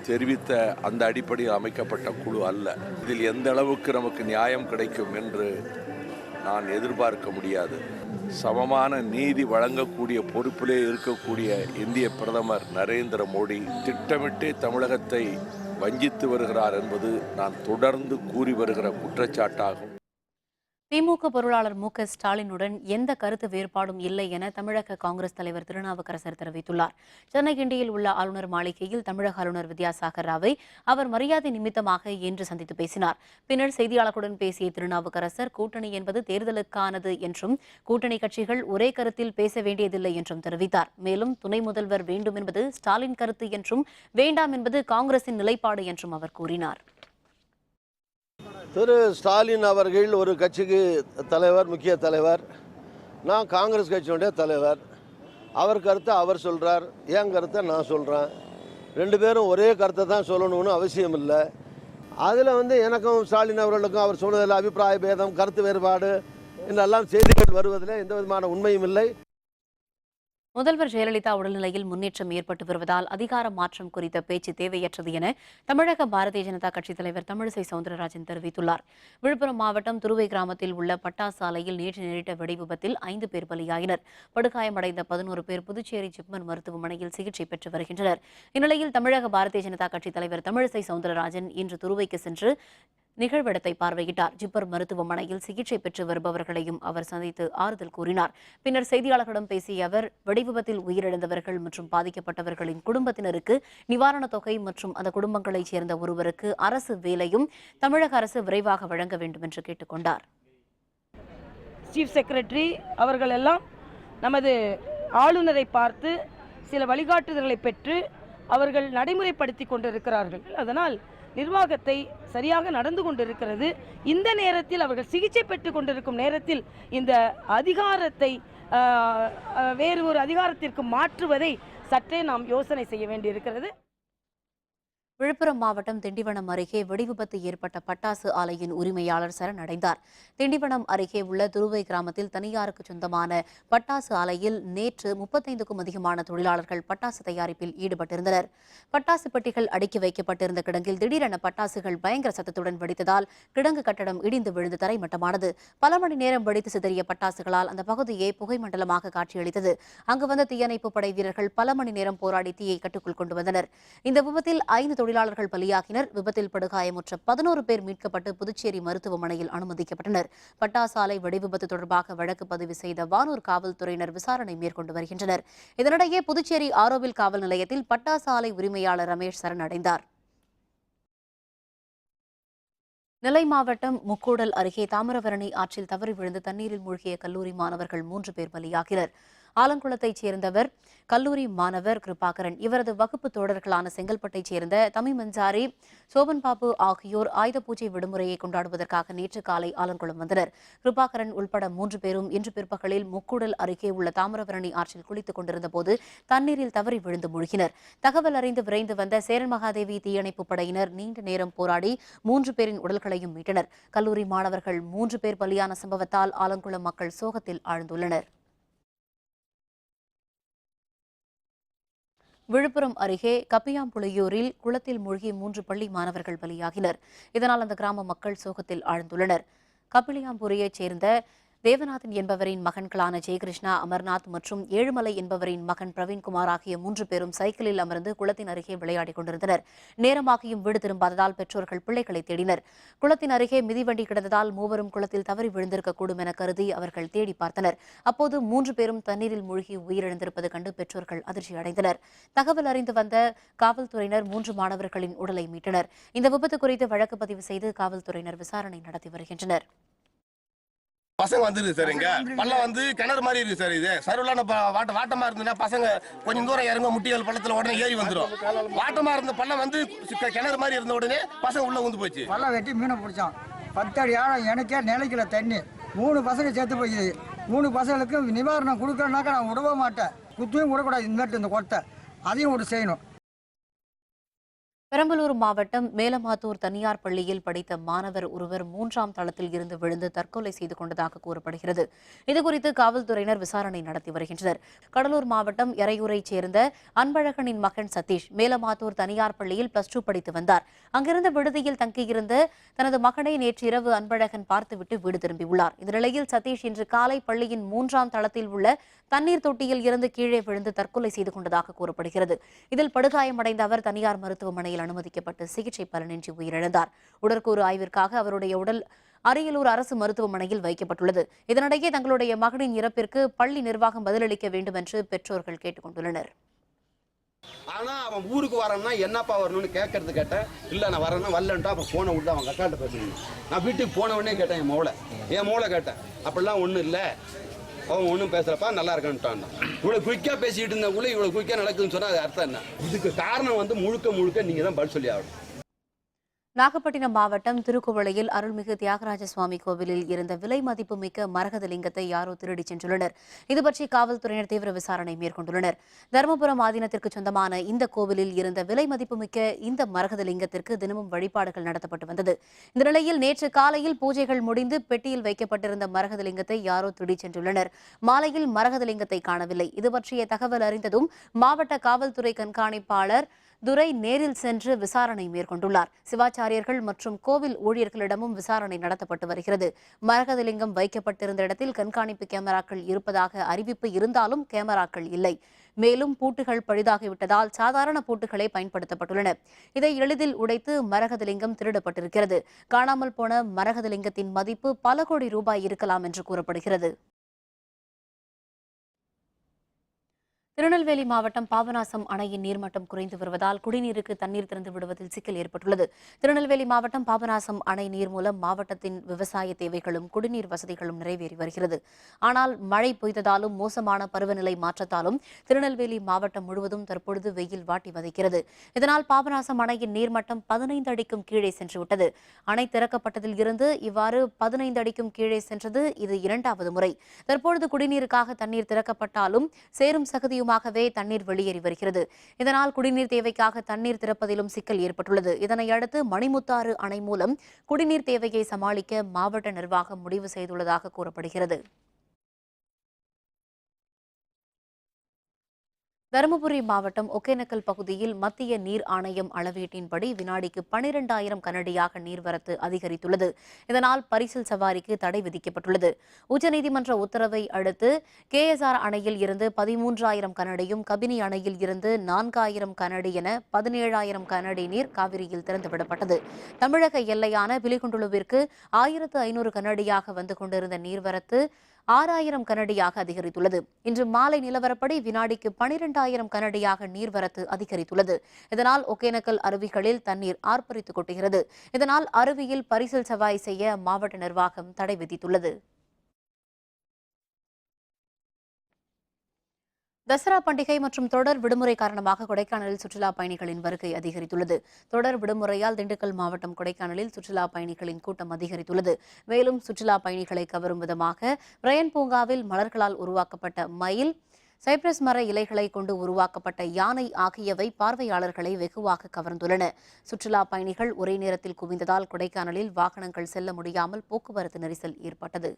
Speaker 16: தெரிவித்த அந்த அடிப்படையில் அமைக்கப்பட்ட குழு அல்ல. இதில் எந்த அளவுக்கு நமக்கு நியாயம் கிடைக்கும் என்று நான் எதிர்பார்க்க முடியாது. சமமான நீதி வழங்கக்கூடிய பொறுப்பிலே இருக்கக்கூடிய இந்திய பிரதமர் நரேந்திர மோடி திட்டமிட்டு தமிழகத்தை வஞ்சித்து வருகிறார் என்பது நான் தொடர்ந்து கூறி வருகிற குற்றச்சாட்டாகும்.
Speaker 1: திமுக பொருளாளர் மு க ஸ்டாலினுடன் எந்த கருத்து வேறுபாடும் இல்லை என தமிழக காங்கிரஸ் தலைவர் திருநாவுக்கரசர் தெரிவித்துள்ளார். சென்னை கிண்டியில் உள்ள ஆளுநர் மாளிகையில் தமிழக ஆளுநர் வித்யாசாகர் ராவை அவர் மரியாதை நிமித்தமாக இன்று சந்தித்து பேசினார். பின்னர் செய்தியாளர்களுடன் பேசிய திருநாவுக்கரசர் கூட்டணி என்பது தேர்தலுக்கானது என்றும் கூட்டணி கட்சிகள் ஒரே கருத்தில் பேச வேண்டியதில்லை என்றும் தெரிவித்தார். மேலும் துணை முதல்வர் வேண்டும் என்பது ஸ்டாலின் கருத்து என்றும் வேண்டாம் என்பது காங்கிரசின் நிலைப்பாடு என்றும் அவர் கூறினார்.
Speaker 17: திரு ஸ்டாலின் அவர்கள் ஒரு கட்சிக்கு தலைவர், முக்கிய தலைவர். நான் காங்கிரஸ் கட்சியினுடைய தலைவர். அவர் கருத்தை அவர் சொல்கிறார், என் கருத்தை நான் சொல்கிறேன். ரெண்டு பேரும் ஒரே கருத்தை தான் சொல்லணும்னு அவசியம் இல்லை. அதில் எனக்கும் ஸ்டாலின் அவர்களுக்கும் அவர் சொன்னதில் அபிப்பிராய பேதம், கருத்து வேறுபாடு என்றெல்லாம் செய்திகள் வருவதில் எந்த விதமான உண்மையும் இல்லை.
Speaker 1: முதல்வர் ஜெயலலிதா உடல்நிலையில் முன்னேற்றம் ஏற்பட்டு வருவதால் அதிகார மாற்றம் குறித்த பேச்சு தேவையற்றது என தமிழக பாரதிய ஜனதா கட்சித் தலைவர் தமிழிசை சவுந்தரராஜன் தெரிவித்துள்ளார். விழுப்புரம் மாவட்டம் துருவை கிராமத்தில் உள்ள பட்டாசு ஆலையில் நேற்று நேரிட்ட வெடி விபத்தில் 5 பேர் பலியாயினர். படுகாயமடைந்த 11 பேர் புதுச்சேரி ஜிப்மர் மருத்துவமனையில் சிகிச்சை பெற்று வருகின்றனர். இந்நிலையில் தமிழக பாரதிய ஜனதா கட்சித் தலைவர் தமிழிசை சவுந்தரராஜன் இன்று துருவைக்கு சென்று நிகழ்விடத்தை பார்வையிட்டார். ஜிப்மர் மருத்துவமனையில் சிகிச்சை பெற்று வருபவர்களையும் அவர் சந்தித்து ஆறுதல் கூறினார். பின்னர் செய்தியாளர்களிடம் பேசிய அவர் வெடிவிபத்தில் உயிரிழந்தவர்கள் மற்றும் பாதிக்கப்பட்டவர்களின் குடும்பத்தினருக்கு நிவாரணத் தொகை மற்றும் அந்த குடும்பங்களைச் சேர்ந்த ஒருவருக்கு அரசு வேலையும் தமிழக அரசு விரைவாக வழங்க வேண்டும் என்று கேட்டுக்கொண்டார்.
Speaker 18: சீஃப் செக்ரட்டரி அவர்கள் எல்லாம் நமது ஆளுநரை பார்த்து சில வழிகாட்டுதல்களை பெற்று அவர்கள் நடைமுறைப்படுத்தி கொண்டிருக்கிறார்கள். அதனால் நிர்வாகத்தை சரியாக நடந்து கொண்டிருக்கிறது. இந்த நேரத்தில் அவர்கள் சிகிச்சை பெற்றுக் கொண்டிருக்கும் நேரத்தில் இந்த அதிகாரத்தை வேறு ஒரு அதிகாரத்திற்கு மாற்றுவதை சற்றே நாம் யோசனை செய்ய வேண்டியிருக்கிறது.
Speaker 1: விழுப்புரம் மாவட்டம் திண்டிவனம் அருகே வெடிவிபத்து ஏற்பட்ட பட்டாசு ஆலையின் உரிமையாளர் சரணடைந்தார். திண்டிவனம் அருகே உள்ள துருவை கிராமத்தில் தனியாருக்கு சொந்தமான பட்டாசு ஆலையில் நேற்று 35க்கும் அதிகமான தொழிலாளர்கள் பட்டாசு தயாரிப்பில் ஈடுபட்டிருந்தனர். பட்டாசு பெட்டிகள் அடுக்கி வைக்கப்பட்டிருந்த கிடங்கில் திடீரென பட்டாசுகள் பயங்கர சத்தத்துடன் வெடித்ததால் கிடங்கு கட்டடம் இடிந்து விழுந்து தரைமட்டமானது. பல மணி நேரம் வெடித்து சிதறிய பட்டாசுகளால் அந்த பகுதியே புகை மண்டலமாக காட்சியளித்தது. அங்கு வந்த தீயணைப்பு படை வீரர்கள் பல மணி நேரம் போராடி தீயை கட்டுக்குள் கொண்டு வந்தனர். இந்த விபத்தில் 5 தொழிலாளர்கள் பலியாகினர். விபத்தில் படுகாயமுற்ற 11 பேர் மீட்கப்பட்டு புதுச்சேரி மருத்துவமனையில் அனுமதிக்கப்பட்டனர். பட்டாசு ஆலை வெடிவிபத்து தொடர்பாக வழக்கு பதிவு செய்த வானூர் காவல்துறையினர் விசாரணை மேற்கொண்டு வருகின்றனர். இதனிடையே புதுச்சேரி ஆரோவில் காவல் நிலையத்தில் பட்டாசு ஆலை உரிமையாளர் ரமேஷ் சரணடைந்தார். நெல்லை மாவட்டம் முக்கூடல் அருகே தாமிரபரணி ஆற்றில் தவறி விழுந்து தண்ணீரில் மூழ்கிய கல்லூரி மாணவர்கள் 3 பேர் பலியாகினர். ஆலங்குளத்தைச் சேர்ந்தவர் கல்லூரி மாணவர் கிருபாகரன். இவரது வகுப்பு தோழர்களான செங்கல்பட்டைச் சேர்ந்த தமிழ் மஞ்சாரி, சோபன் பாபு ஆகியோர் ஆயுத பூஜை விடுமுறையை கொண்டாடுவதற்காக நேற்று காலை ஆலங்குளம் வந்தனர். கிருபாகரன் உள்பட 3 பேரும் இன்று பிற்பகலில் முக்கூடல் அருகே உள்ள தாமிரபரணி ஆற்றில் குளித்துக் கொண்டிருந்த போது தண்ணீரில் தவறி விழுந்து மூழ்கினர். தகவல் அறிந்து விரைந்து வந்த சேரன் மகாதேவி தீயணைப்பு படையினர் நீண்ட நேரம் போராடி 3 பேரின் உடல்களையும் மீட்டனர். கல்லூரி மாணவர்கள் 3 பேர் பலியான சம்பவத்தால் ஆலங்குளம் மக்கள் சோகத்தில் ஆழ்ந்துள்ளனர். விழுப்புரம் அருகே கப்பியாம்புளையூரில் குளத்தில் மூழ்கி 3 பள்ளி மாணவர்கள் பலியாகினர். இதனால் அந்த கிராம மக்கள் சோகத்தில் ஆழ்ந்துள்ளனர். கப்பிலியாம்புரியைச் சேர்ந்த தேவநாதன் என்பவரின் மகன்களான ஜெயகிருஷ்ணா, அமர்நாத் மற்றும் ஏழுமலை என்பவரின் மகன் பிரவீன்குமார் ஆகிய 3 பேரும் சைக்கிளில் அமர்ந்து குளத்தின் அருகே விளையாடிக் கொண்டிருந்தனர். நேரமாகியும் வீடு திரும்பாததால் பெற்றோர்கள் பிள்ளைகளை தேடினர். குளத்தின் அருகே மிதிவண்டி கிடந்ததால் மூவரும் குளத்தில் தவறி விழுந்திருக்கக்கூடும் என கருதி அவர்கள் தேடி பார்த்தனர். அப்போது 3 பேரும் தண்ணீரில் மூழ்கி உயிரிழந்திருப்பது கண்டு பெற்றோர்கள் அதிர்ச்சி அடைந்தனர். தகவல் அறிந்து வந்த காவல்துறையினர் 3 மாணவர்களின் உடலை மீட்டனர். இந்த விபத்து குறித்து வழக்கு பதிவு செய்து காவல்துறையினர் விசாரணை நடத்தி வருகின்றனர்.
Speaker 19: பசங்க வந்துருக்கு சார். இங்க பள்ளம் கிணறு மாதிரி இருக்கு சார். இது சருளான வாட்டமா இருந்ததுன்னா பசங்க கொஞ்சம் தூரம் இறங்க முட்டிகள் பள்ளத்துல உடனே ஏறி வந்துடும். வாட்டமா இருந்த பள்ளம் கிணறு மாதிரி இருந்த உடனே பசங்க உள்ள வந்து போச்சு.
Speaker 20: பள்ளம் வெட்டி மீனை பிடிச்சான். 10 அடி ஆழம் எனக்கே நிலைக்கல தண்ணி. 3 பசங்க சேர்த்து போயிடுது. 3 பசங்களுக்கு நிவாரணம் கொடுக்கறனாக்கா நான் விடவே மாட்டேன். குத்தியும் விடக்கூடாது. இந்த கொட்டை அதையும் செய்யணும்.
Speaker 1: பெரம்பலூர் மாவட்டம் மேலமாத்தூர் தனியார் பள்ளியில் படித்த மாணவர் ஒருவர் 3ஆம் தளத்தில் இருந்து விழுந்து தற்கொலை செய்து கொண்டதாக கூறப்படுகிறது. இதுகுறித்து காவல்துறையினர் விசாரணை நடத்தி வருகின்றனர். கடலூர் மாவட்டம் எறையூரைச் சேர்ந்த அன்பழகனின் மகன் சதீஷ் மேலமாத்தூர் தனியார் பள்ளியில் +2 படித்து வந்தார். அங்கிருந்த விடுதியில் தங்கியிருந்த தனது மகனை நேற்று இரவு அன்பழகன் பார்த்துவிட்டு வீடு திரும்பியுள்ளார். இந்த நிலையில் சதீஷ் இன்று காலை பள்ளியின் 3ஆம் தளத்தில் உள்ள தண்ணீர் தொட்டியில் இருந்து கீழே விழுந்து தற்கொலை செய்து கொண்டதாக கூறப்படுகிறது. இதில் படுகாயமடைந்த அவர் தனியார் மருத்துவமனையில் அனுமதிக்கப்பட்டு சிகிச்சை பலனின்றி உயிரிழந்தார். உடற்கூறு ஆய்விற்காக அவருடைய உடல் அரியலூர் அரசு மருத்துவமனையில் வைக்கப்பட்டுள்ளது. இதனிடையே தங்களுடைய மகனின் இறப்பிற்கு பள்ளி நிர்வாகம் பதிலளிக்க வேண்டும் என்று பெற்றோர்கள் கேட்டுக் கொண்டுள்ளனர்.
Speaker 21: ஆனா அவன் ஊருக்கு வரணும்னா என்னப்பா வரணும்னு கேட்கறது கேட்டேன். இல்லை நான் வரணும் வரலன்ட்டா அப்போ போனை விட்டு அவங்க அக்காட்ட பேசணும். நான் வீட்டுக்கு போன உடனே கேட்டேன் என் மோளை கேட்டேன். அப்படிலாம் ஒன்றும் இல்லை, அவன் ஒன்றும் பேசுகிறப்பா நல்லா இருக்கான்ட்டான். இவ்வளோ குயிக்காக பேசிக்கிட்டு இருந்தவங்களே இவ்வளோ குயிக்காக நடக்குதுன்னு சொன்னால் அது அர்த்தம் என்ன? இதுக்கு காரணம் முழுக்க நீங்கள் தான் பதில் சொல்லி ஆகணும்.
Speaker 1: நாகப்பட்டினம் மாவட்டம் திருக்குவளையில் அருள்மிகு தியாகராஜ சுவாமி கோவிலில் இருந்த விலை மதிப்புமிக்க மரகத லிங்கத்தை யாரோ திருடிச் சென்றுள்ளனர். இதுபற்றி காவல்துறையினர் தீவிர விசாரணை மேற்கொண்டுள்ளனர். தருமபுரம் ஆதீனத்திற்கு சொந்தமான இந்த கோவிலில் இருந்த விலை மதிப்புமிக்க இந்த மரகத லிங்கத்திற்கு தினமும் வழிபாடுகள் நடத்தப்பட்டு வந்தது. இந்த நிலையில் நேற்று காலையில் பூஜைகள் முடிந்து பெட்டியில் வைக்கப்பட்டிருந்த மரகத லிங்கத்தை யாரோ திருடிச் சென்றுள்ளனர். மாலையில் மரகத லிங்கத்தை காணவில்லை. இதுபற்றிய தகவல் அறிந்ததும் மாவட்ட காவல்துறை கண்காணிப்பாளர் துரை நேரில் சென்று விசாரணை மேற்கொண்டுள்ளார். சிவாச்சாரியர்கள் மற்றும் கோவில் ஊழியர்களிடமும் விசாரணை நடத்தப்பட்டு வருகிறது. மரகதலிங்கம் வைக்கப்பட்டிருந்த இடத்தில் கண்காணிப்பு கேமராக்கள் இருப்பதாக அறிவிப்பு இருந்தாலும் கேமராக்கள் இல்லை. மேலும் பூட்டுகள் பழுதாகிவிட்டதால் சாதாரண பூட்டுகளே பயன்படுத்தப்பட்டுள்ளன. இதை எளிதில் உடைத்து மரகதலிங்கம் திருடப்பட்டிருக்கிறது. காணாமல் போன மரகதலிங்கத்தின் மதிப்பு பல கோடி ரூபாய் இருக்கலாம் என்று கூறப்படுகிறது. திருநெல்வேலி மாவட்டம் பாபநாசம் அணையின் நீர்மட்டம் குறைந்து வருவதால் குடிநீருக்கு தண்ணீர் திறந்து விடுவதில் சிக்கல் ஏற்பட்டுள்ளது. திருநெல்வேலி மாவட்டம் பாபநாசம் அணை நீர் மூலம் மாவட்டத்தின் விவசாய தேவைகளும் குடிநீர் வசதிகளும் நிறைவேறி வருகிறது. ஆனால் மழை பொய்த்ததாலும் மோசமான பருவநிலை மாற்றத்தாலும் திருநெல்வேலி மாவட்டம் முழுவதும் தற்பொழுது வெயில் வாட்டி வதைக்கிறது. இதனால் பாபநாசம் அணையின் நீர்மட்டம் 15 அடிக்கும் கீழே சென்றுவிட்டது. அணை திறக்கப்பட்டதில் இருந்து இவ்வாறு 15 அடிக்கும் கீழே சென்றது இது 2வது முறை. தற்பொழுது குடிநீருக்காக தண்ணீர் திறக்கப்பட்டாலும் சேரும் சகதியும் தண்ணீர் வெளியேறி வருகிறது. இதனால் குடிநீர் தேவைக்காக தண்ணீர் திறப்பதிலும் சிக்கல் ஏற்பட்டுள்ளது. இதனையடுத்து மணிமுத்தாறு அணை மூலம் குடிநீர் தேவையை சமாளிக்க மாவட்ட நிர்வாகம் முடிவு செய்துள்ளதாக கூறப்படுகிறது. தருமபுரி மாவட்டம் ஒகேனக்கல் பகுதியில் மத்திய நீர் ஆணையம் அளவீட்டின்படி வினாடிக்கு 12,000 கனடியாக நீர்வரத்து அதிகரித்துள்ளது. இதனால் பரிசல் சவாரிக்கு தடை விதிக்கப்பட்டுள்ளது. உச்சநீதிமன்ற உத்தரவை அடுத்து கேஎஸ்ஆர் அணையில் இருந்து 13,000 கனடியும் கபினி அணையில் இருந்து 4,000 கனடி என 17,000 கனடி நீர் காவிரியில் திறந்துவிடப்பட்டது. தமிழக எல்லையான பிலிகுண்டுலுவிற்கு 1,500 கனடியாக வந்து கொண்டிருந்த நீர்வரத்து 6,000 கனடியாக அதிகரித்துள்ளது. இன்று மாலை நிலவரப்படி வினாடிக்கு 12,000 கனடியாக நீர்வரத்து அதிகரித்துள்ளது. இதனால் ஒகேனக்கல் அருவிகளில் தண்ணீர் ஆர்ப்பரித்து கொட்டுகிறது. இதனால் அருவியில் பரிசல் சவாரி செய்ய மாவட்ட நிர்வாகம் தடை விதித்துள்ளது. தசரா பண்டிகை மற்றும் தொடர் விடுமுறை காரணமாக கொடைக்கானலில் சுற்றுலா பயணிகளின் வருகை அதிகரித்துள்ளது. தொடர் விடுமுறையால் திண்டுக்கல் மாவட்டம் கொடைக்கானலில் சுற்றுலா பயணிகளின் கூட்டம் அதிகரித்துள்ளது. மேலும் சுற்றுலா பயணிகளை கவரும் விதமாக ரயன் பூங்காவில் மலர்களால் உருவாக்கப்பட்ட மயில், சைப்ரஸ் மர இலைகளை கொண்டு உருவாக்கப்பட்ட யானை ஆகியவை பார்வையாளர்களை வெகுவாக கவர்ந்துள்ளன. சுற்றுலா பயணிகள் ஒரே நேரத்தில் குவிந்ததால் கொடைக்கானலில் வாகனங்கள் செல்ல முடியாமல் போக்குவரத்து நெரிசல் ஏற்பட்டது.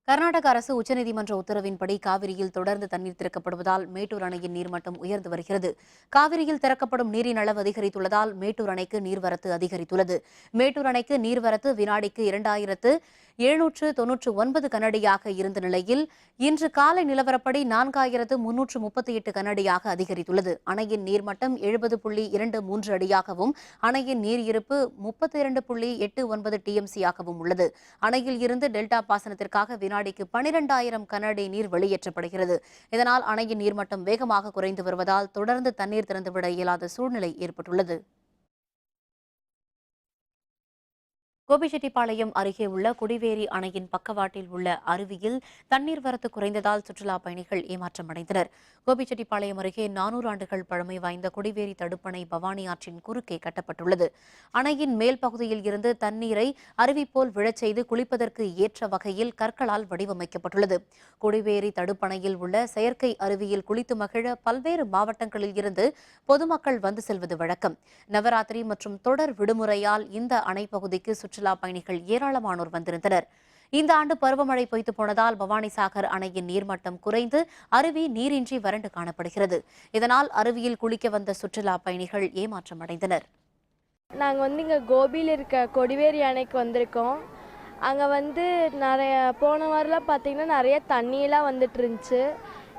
Speaker 1: கர்நாடக அரசு உச்சநீதிமன்ற உத்தரவின்படி காவிரியில் தொடர்ந்து தண்ணீர் திறக்கப்படுவதால் மேட்டூர் அணையின் நீர்மட்டம் உயர்ந்து வருகிறது. காவிரியில் திறக்கப்படும் நீரின் அளவு அதிகரித்துள்ளதால் மேட்டூர் அணைக்கு நீர்வரத்து அதிகரித்துள்ளது. மேட்டூர் அணைக்கு நீர்வரத்து வினாடிக்கு 2,799 கனடியாக இருந்த நிலையில் இன்று காலை நிலவரப்படி 4,338 கனடியாக அதிகரித்துள்ளது. அணையின் நீர்மட்டம் 70.23 அடியாகவும் அணையின் நீர் இருப்பு 32.89 டிஎம்சியாகவும் உள்ளது. அணையில் இருந்து டெல்டா பாசனத்திற்காக வினாடிக்கு 12,000 கனடி நீர் வெளியேற்றப்படுகிறது. இதனால் அணையின் நீர்மட்டம் வேகமாக குறைந்து வருவதால் தொடர்ந்து தண்ணீர் திறந்துவிட இயலாத சூழ்நிலை ஏற்பட்டுள்ளது. கோபிச்செட்டிப்பாளையம் அருகே உள்ள கொடிவேரி அணையின் பக்கவாட்டில் உள்ள அருவியில் தண்ணீர் வரத்து குறைந்ததால் சுற்றுலா பயணிகள் ஏமாற்றமடைந்தனர். கோபிச்செட்டிப்பாளையம் அருகே 400 ஆண்டுகள் பழமை வாய்ந்த கொடிவேரி தடுப்பணை பவானி ஆற்றின் குறுக்கே கட்டப்பட்டுள்ளது. அணையின் மேல் பகுதியில் இருந்து தண்ணீரை அருவி போல் விழச் செய்து குளிப்பதற்கு ஏற்ற வகையில் கற்களால் வடிவமைக்கப்பட்டுள்ளது. கொடிவேரி தடுப்பணையில் உள்ள செயற்கை அருவியில் குளித்து மகிழ பல்வேறு மாவட்டங்களில் இருந்து பொதுமக்கள் வந்து செல்வது வழக்கம். நவராத்திரி மற்றும் தொடர் விடுமுறையால் இந்த அணை பகுதிக்கு சுற்றுலா பயணிகள் ஏராளமானோர் வந்திருந்தனர். இந்த ஆண்டு பருவமழை பொய்த்து போனதால் பவானிசாகர் அணையின் நீர்மட்டம் குறைந்து அருவி நீரின்றி வறண்டு காணப்படுகிறது. இதனால் அருவியில் குளிக்க வந்த சுற்றுலா பயணிகள் ஏமாற்றமடைந்தனர்.
Speaker 2: நாங்கள் இங்கே கோபியில் இருக்க கொடிவேரி அணைக்கு வந்திருக்கோம். அங்கே நிறைய போன வாரம்லாம் பார்த்திங்கன்னா நிறைய தண்ணியெல்லாம் வந்துட்டு இருந்துச்சு.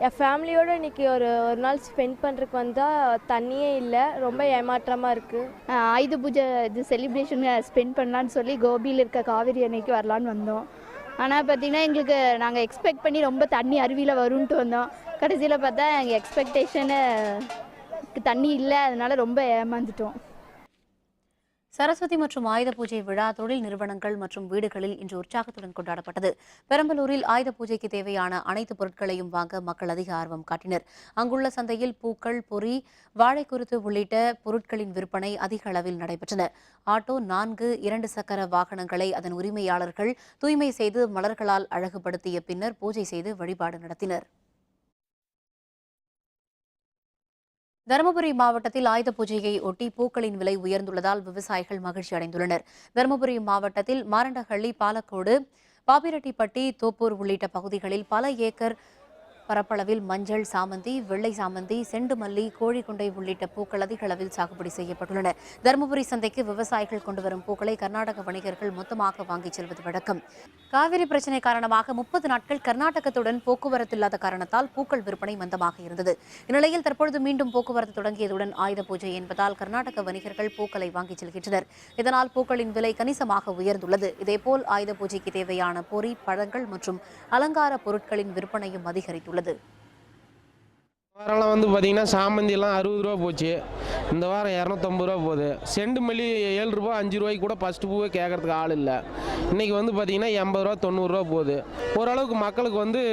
Speaker 2: என் ஃபேமிலியோடு இன்றைக்கி ஒரு நாள் ஸ்பெண்ட் பண்ணுறதுக்கு வந்தால் தண்ணியே இல்லை, ரொம்ப ஏமாற்றமாக இருக்குது.
Speaker 22: ஆயுத பூஜை இது செலிப்ரேஷன் ஸ்பெண்ட் பண்ணலான்னு சொல்லி கோபியில் இருக்க காவேரி அணைக்கு வரலான்னு வந்தோம். ஆனால் பார்த்திங்கன்னா எங்களுக்கு நாங்கள் எக்ஸ்பெக்ட் பண்ணி ரொம்ப தண்ணி அருவியில் வரும்ன்ட்டு வந்தோம். கடைசியில் பார்த்தா எங்கள் எக்ஸ்பெக்டேஷனு தண்ணி இல்லை, அதனால் ரொம்ப ஏமாந்துட்டோம்.
Speaker 1: சரஸ்வதி மற்றும் ஆயுத பூஜை விழா தொழில் நிறுவனங்கள் மற்றும் வீடுகளில் இன்று உற்சாகத்துடன் கொண்டாடப்பட்டது. பெரம்பலூரில் ஆயுத பூஜைக்கு தேவையான அனைத்து பொருட்களையும் வாங்க மக்கள் அதிக ஆர்வம் காட்டினர். அங்குள்ள சந்தையில் பூக்கள், பொறி, வாழைக்குருத்து உள்ளிட்ட பொருட்களின் விற்பனை அதிக அளவில் நடைபெற்றன. ஆட்டோ 4 2 சக்கர வாகனங்களை அதன் உரிமையாளர்கள் தூய்மை செய்து மலர்களால் அழகுபடுத்திய பின்னர் பூஜை செய்து வழிபாடு நடத்தினர். தருமபுரி மாவட்டத்தில் ஆயுத பூஜையை ஒட்டி பூக்களின் விலை உயர்ந்துள்ளதால் விவசாயிகள் மகிழ்ச்சி அடைந்துள்ளனர். தருமபுரி மாவட்டத்தில் மாரண்டஹள்ளி, பாலக்கோடு, பாப்பிரெட்டிப்பட்டி, தோப்பூர் உள்ளிட்ட பகுதிகளில் பல ஏக்கர் பரப்பளவில் மஞ்சள் சாமந்தி, வெள்ளை சாமந்தி, செண்டு மல்லி, கோழிக்கொண்டை உள்ளிட்ட பூக்கள் அதிக அளவில் சாகுபடி செய்யப்பட்டுள்ளன. தருமபுரி சந்தைக்கு விவசாயிகள் கொண்டு வரும் பூக்களை கர்நாடக வணிகர்கள் மொத்தமாக வாங்கிச் செல்வது வழக்கம். காவிரி பிரச்சினை காரணமாக 30 நாட்கள் கர்நாடகத்துடன் போக்குவரத்து இல்லாத காரணத்தால் பூக்கள் விற்பனை மந்தமாக இருந்தது. இந்நிலையில் தற்பொழுது மீண்டும் போக்குவரத்து தொடங்கியதுடன் ஆயுத பூஜை என்பதால் கர்நாடக வணிகர்கள் பூக்களை வாங்கிச் செல்கின்றனர். இதனால் பூக்களின் விலை கணிசமாக உயர்ந்துள்ளது. இதேபோல் ஆயுத பூஜைக்கு தேவையான பொறி, பழங்கள் மற்றும் அலங்கார பொருட்களின் விற்பனையும் அதிகரித்துள்ளது.
Speaker 23: வாரம்லாம் பார்த்தீங்கன்னா சாமந்தியெல்லாம் 60 ரூபா போச்சு. இந்த வாரம் 250 ரூபா போகுது. செண்டு மல்லி 7 ரூபா 5 ரூபாய்க்கு கூட ஃபஸ்ட்டு பூவே கேட்கறதுக்கு ஆள் இல்லை. இன்றைக்கி பார்த்தீங்கன்னா 80 ரூபா 90 ரூபா போகுது. ஓரளவுக்கு மக்களுக்கு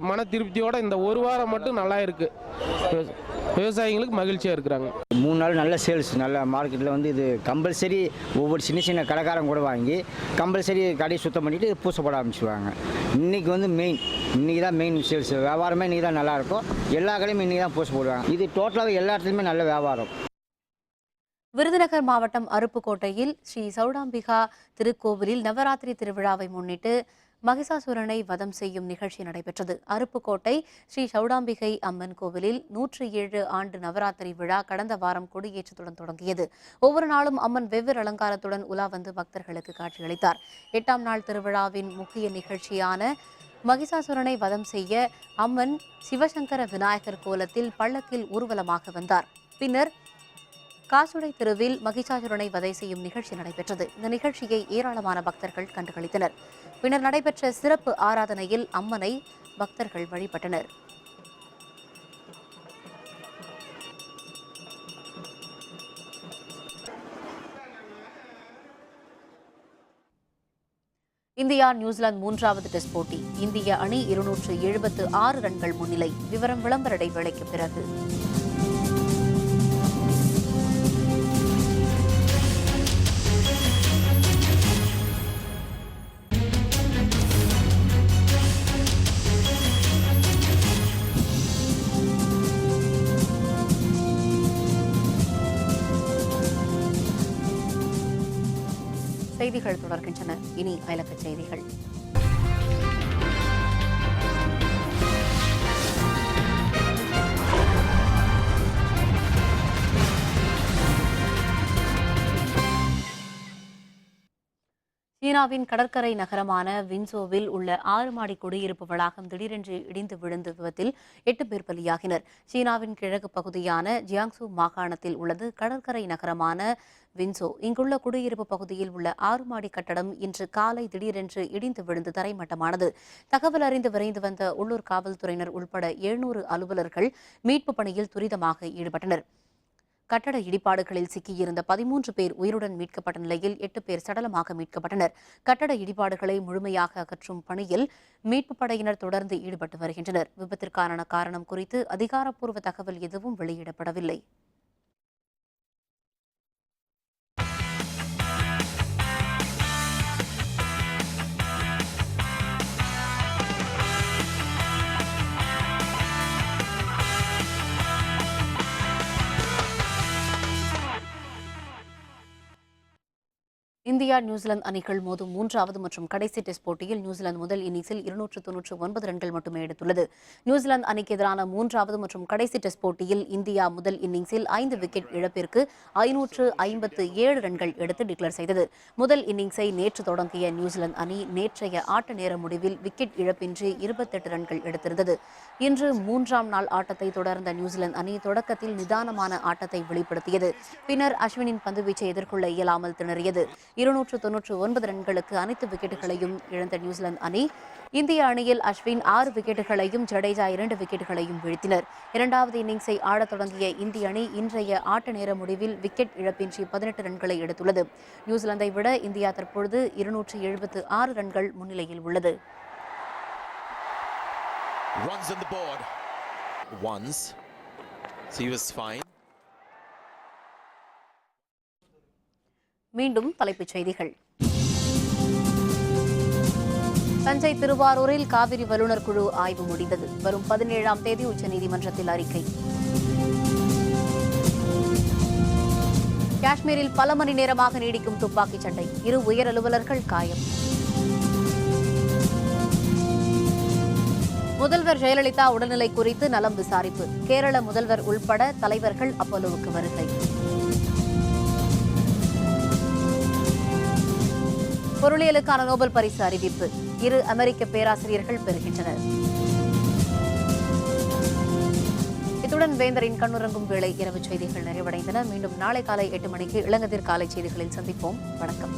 Speaker 23: மன திருப்தியோட இந்த ஒரு வாரம் மட்டும் நல்லா இருக்குது. விவசாயிகளுக்கு மகிழ்ச்சியாக இருக்கிறாங்க.
Speaker 13: 3 நாள் நல்ல சேல்ஸ், நல்ல மார்க்கெட்டில் இது கம்பல்சரி ஒவ்வொரு சின்ன சின்ன கடைக்காரங்க கூட வாங்கி கம்பல்சரி கடையை சுத்தம் பண்ணிவிட்டு பூசப்பட ஆரம்பிச்சுடுவாங்க. இன்றைக்கி மெயின், இன்றைக்கி தான் மெயின் சேல்ஸ். வியாபாரமே இன்றைக்கி தான் நல்லாயிருக்கும். எல்லா கடையும் இன்றைக்கி தான் பூச போடுவாங்க. இது டோட்டலாக எல்லா இடத்துலையுமே நல்ல வியாபாரம்.
Speaker 1: விருதுநகர் மாவட்டம் அருப்புக்கோட்டையில் ஸ்ரீ சௌடாம்பிகா திருக்கோவிலில் நவராத்திரி திருவிழாவை முன்னிட்டு மகிஷாசுரனை வதம் செய்யும் நிகழ்ச்சி நடைபெற்றது. அருப்புக்கோட்டை ஸ்ரீ சௌடாம்பிகை அம்மன் கோவிலில் 107 ஆண்டு நவராத்திரி விழா கடந்த வாரம் கொடியேற்றத்துடன் தொடங்கியது. ஒவ்வொரு நாளும் அம்மன் வெவ்வேறு அலங்காரத்துடன் உலா வந்து பக்தர்களுக்கு காட்சியளித்தார். 8ஆம் நாள் திருவிழாவின் முக்கிய நிகழ்ச்சியான மகிஷாசுரனை வதம் செய்ய அம்மன் சிவசங்கர விநாயகர் கோலத்தில் பல்லக்கில் ஊர்வலமாக வந்தார். பின்னர் காசுடை தெருவில் மகிஷாசுரனை வதை செய்யும் நிகழ்ச்சி நடைபெற்றது. இந்த நிகழ்ச்சியை ஏராளமான பக்தர்கள் கண்டுகளித்தனர். பின்னர் நடைபெற்ற சிறப்பு ஆராதனையில் அம்மனை பக்தர்கள் வழிபட்டனர். இந்தியா நியூசிலாந்து 3வது டெஸ்ட் போட்டி. இந்திய அணி 276 ரன்கள் முன்னிலை. விவரம் விளம்பர இடைவேளைக்கு பிறகு. செய்திகள் தொடர்கின்றன. இனி அயலகச் செய்திகள். சீனாவின் கடற்கரை நகரமான வின்சோவில் உள்ள 6 மாடி குடியிருப்பு வளாகம் திடீரென்று இடிந்து விழுந்த விபத்தில் 8 பேர் பலியாகினர். சீனாவின் கிழக்கு பகுதியான ஜியாங்சு மாகாணத்தில் உள்ளது கடற்கரை நகரமான வின்சோ. இங்குள்ள குடியிருப்பு பகுதியில் உள்ள 6 மாடி கட்டடம் இன்று காலை திடீரென்று இடிந்து விழுந்து தரைமட்டமானது. தகவல் அறிந்து விரைந்து வந்த உள்ளூர் காவல்துறையினர் உட்பட 700 அலுவலர்கள் மீட்பு பணியில் துரிதமாக ஈடுபட்டனர். கட்டட இடிபாடுகளில் சிக்கியிருந்த 13 பேர் உயிருடன் மீட்கப்பட்ட நிலையில் 8 பேர் சடலமாக மீட்கப்பட்டனர். கட்டட இடிபாடுகளை முழுமையாக அகற்றும் பணியில் மீட்புப் படையினர் தொடர்ந்து ஈடுபட்டு வருகின்றனர். விபத்திற்கான காரணம் குறித்து அதிகாரப்பூர்வ தகவல் எதுவும் வெளியிடப்படவில்லை. இந்தியா நியூசிலாந்து அணிகள் மோதும் 3வது மற்றும் கடைசி டெஸ்ட் போட்டியில் நியூசிலாந்து முதல் இன்னிங்ஸில் 299 ரன்கள் மட்டுமே எடுத்துள்ளது. நியூசிலாந்து அணிக்கு எதிரான 3வது மற்றும் கடைசி டெஸ்ட் போட்டியில் இந்தியா முதல் இன்னிங்ஸில் 5 விக்கெட் இழப்பிற்கு 557 ரன்கள் எடுத்து டிக்ளேர் செய்தது. முதல் இன்னிங்ஸை நேற்று தொடங்கிய நியூசிலாந்து அணி நேற்றைய ஆட்ட நேர முடிவில் விக்கெட் இழப்பின்றி 28 ரன்கள் எடுத்திருந்தது. இன்று 3ஆம் நாள் ஆட்டத்தை தொடர்ந்த நியூசிலாந்து அணி தொடக்கத்தில் நிதானமான ஆட்டத்தை வெளிப்படுத்தியது. பின்னர் அஸ்வினின் பந்துவீச்சை எதிர்கொள்ள இயலாமல் திணறியது. 299 ரன்களுக்கு அனைத்து விக்கெட்டுகளையும் இழந்த நியூசிலாந்து அணி இந்திய அணியில் அஸ்வின் 6 விக்கெட்டுகளையும் ஜடேஜா 2 விக்கெட்டுகளையும் வீழ்த்தினர். இரண்டாவது இன்னிங்ஸை ஆடத் தொடங்கிய இந்திய அணி இன்றைய ஆட்ட நேர முடிவில் விக்கெட் இழப்பின்றி 18 ரன்களை எடுத்துள்ளது. நியூசிலாந்தை விட இந்தியா தற்பொழுது 276 ரன்கள் முன்னிலையில் உள்ளது. மீண்டும் தலைப்புச் செய்திகள். தஞ்சை திருவாரூரில் காவிரி வல்லுநர் குழு ஆய்வு முடிந்தது. வரும் 17ஆம் தேதி உச்சநீதிமன்றத்தில் அறிக்கை. காஷ்மீரில் பல மணி நேரமாக நீடிக்கும் துப்பாக்கிச் சண்டை. 2 உயர் அலுவலர்கள் காயம். முதல்வர் ஜெயலலிதா உடல்நிலை குறித்து நலம் விசாரிப்பு. கேரள முதல்வர் உள்பட தலைவர்கள் அப்போலோவுக்கு வருகை. பொருளியலுக்கான நோபல் பரிசு அறிவிப்பு. 2 அமெரிக்க பேராசிரியர்கள் பெறுகின்றனர். இத்துடன் வேந்தரின் கண்ணுறங்கும் வேளை இரவு செய்திகள் நிறைவடைந்தன. மீண்டும் நாளை காலை 8 மணிக்கு இளங்கதிர் காலை செய்திகளில் சந்திப்போம். வணக்கம்.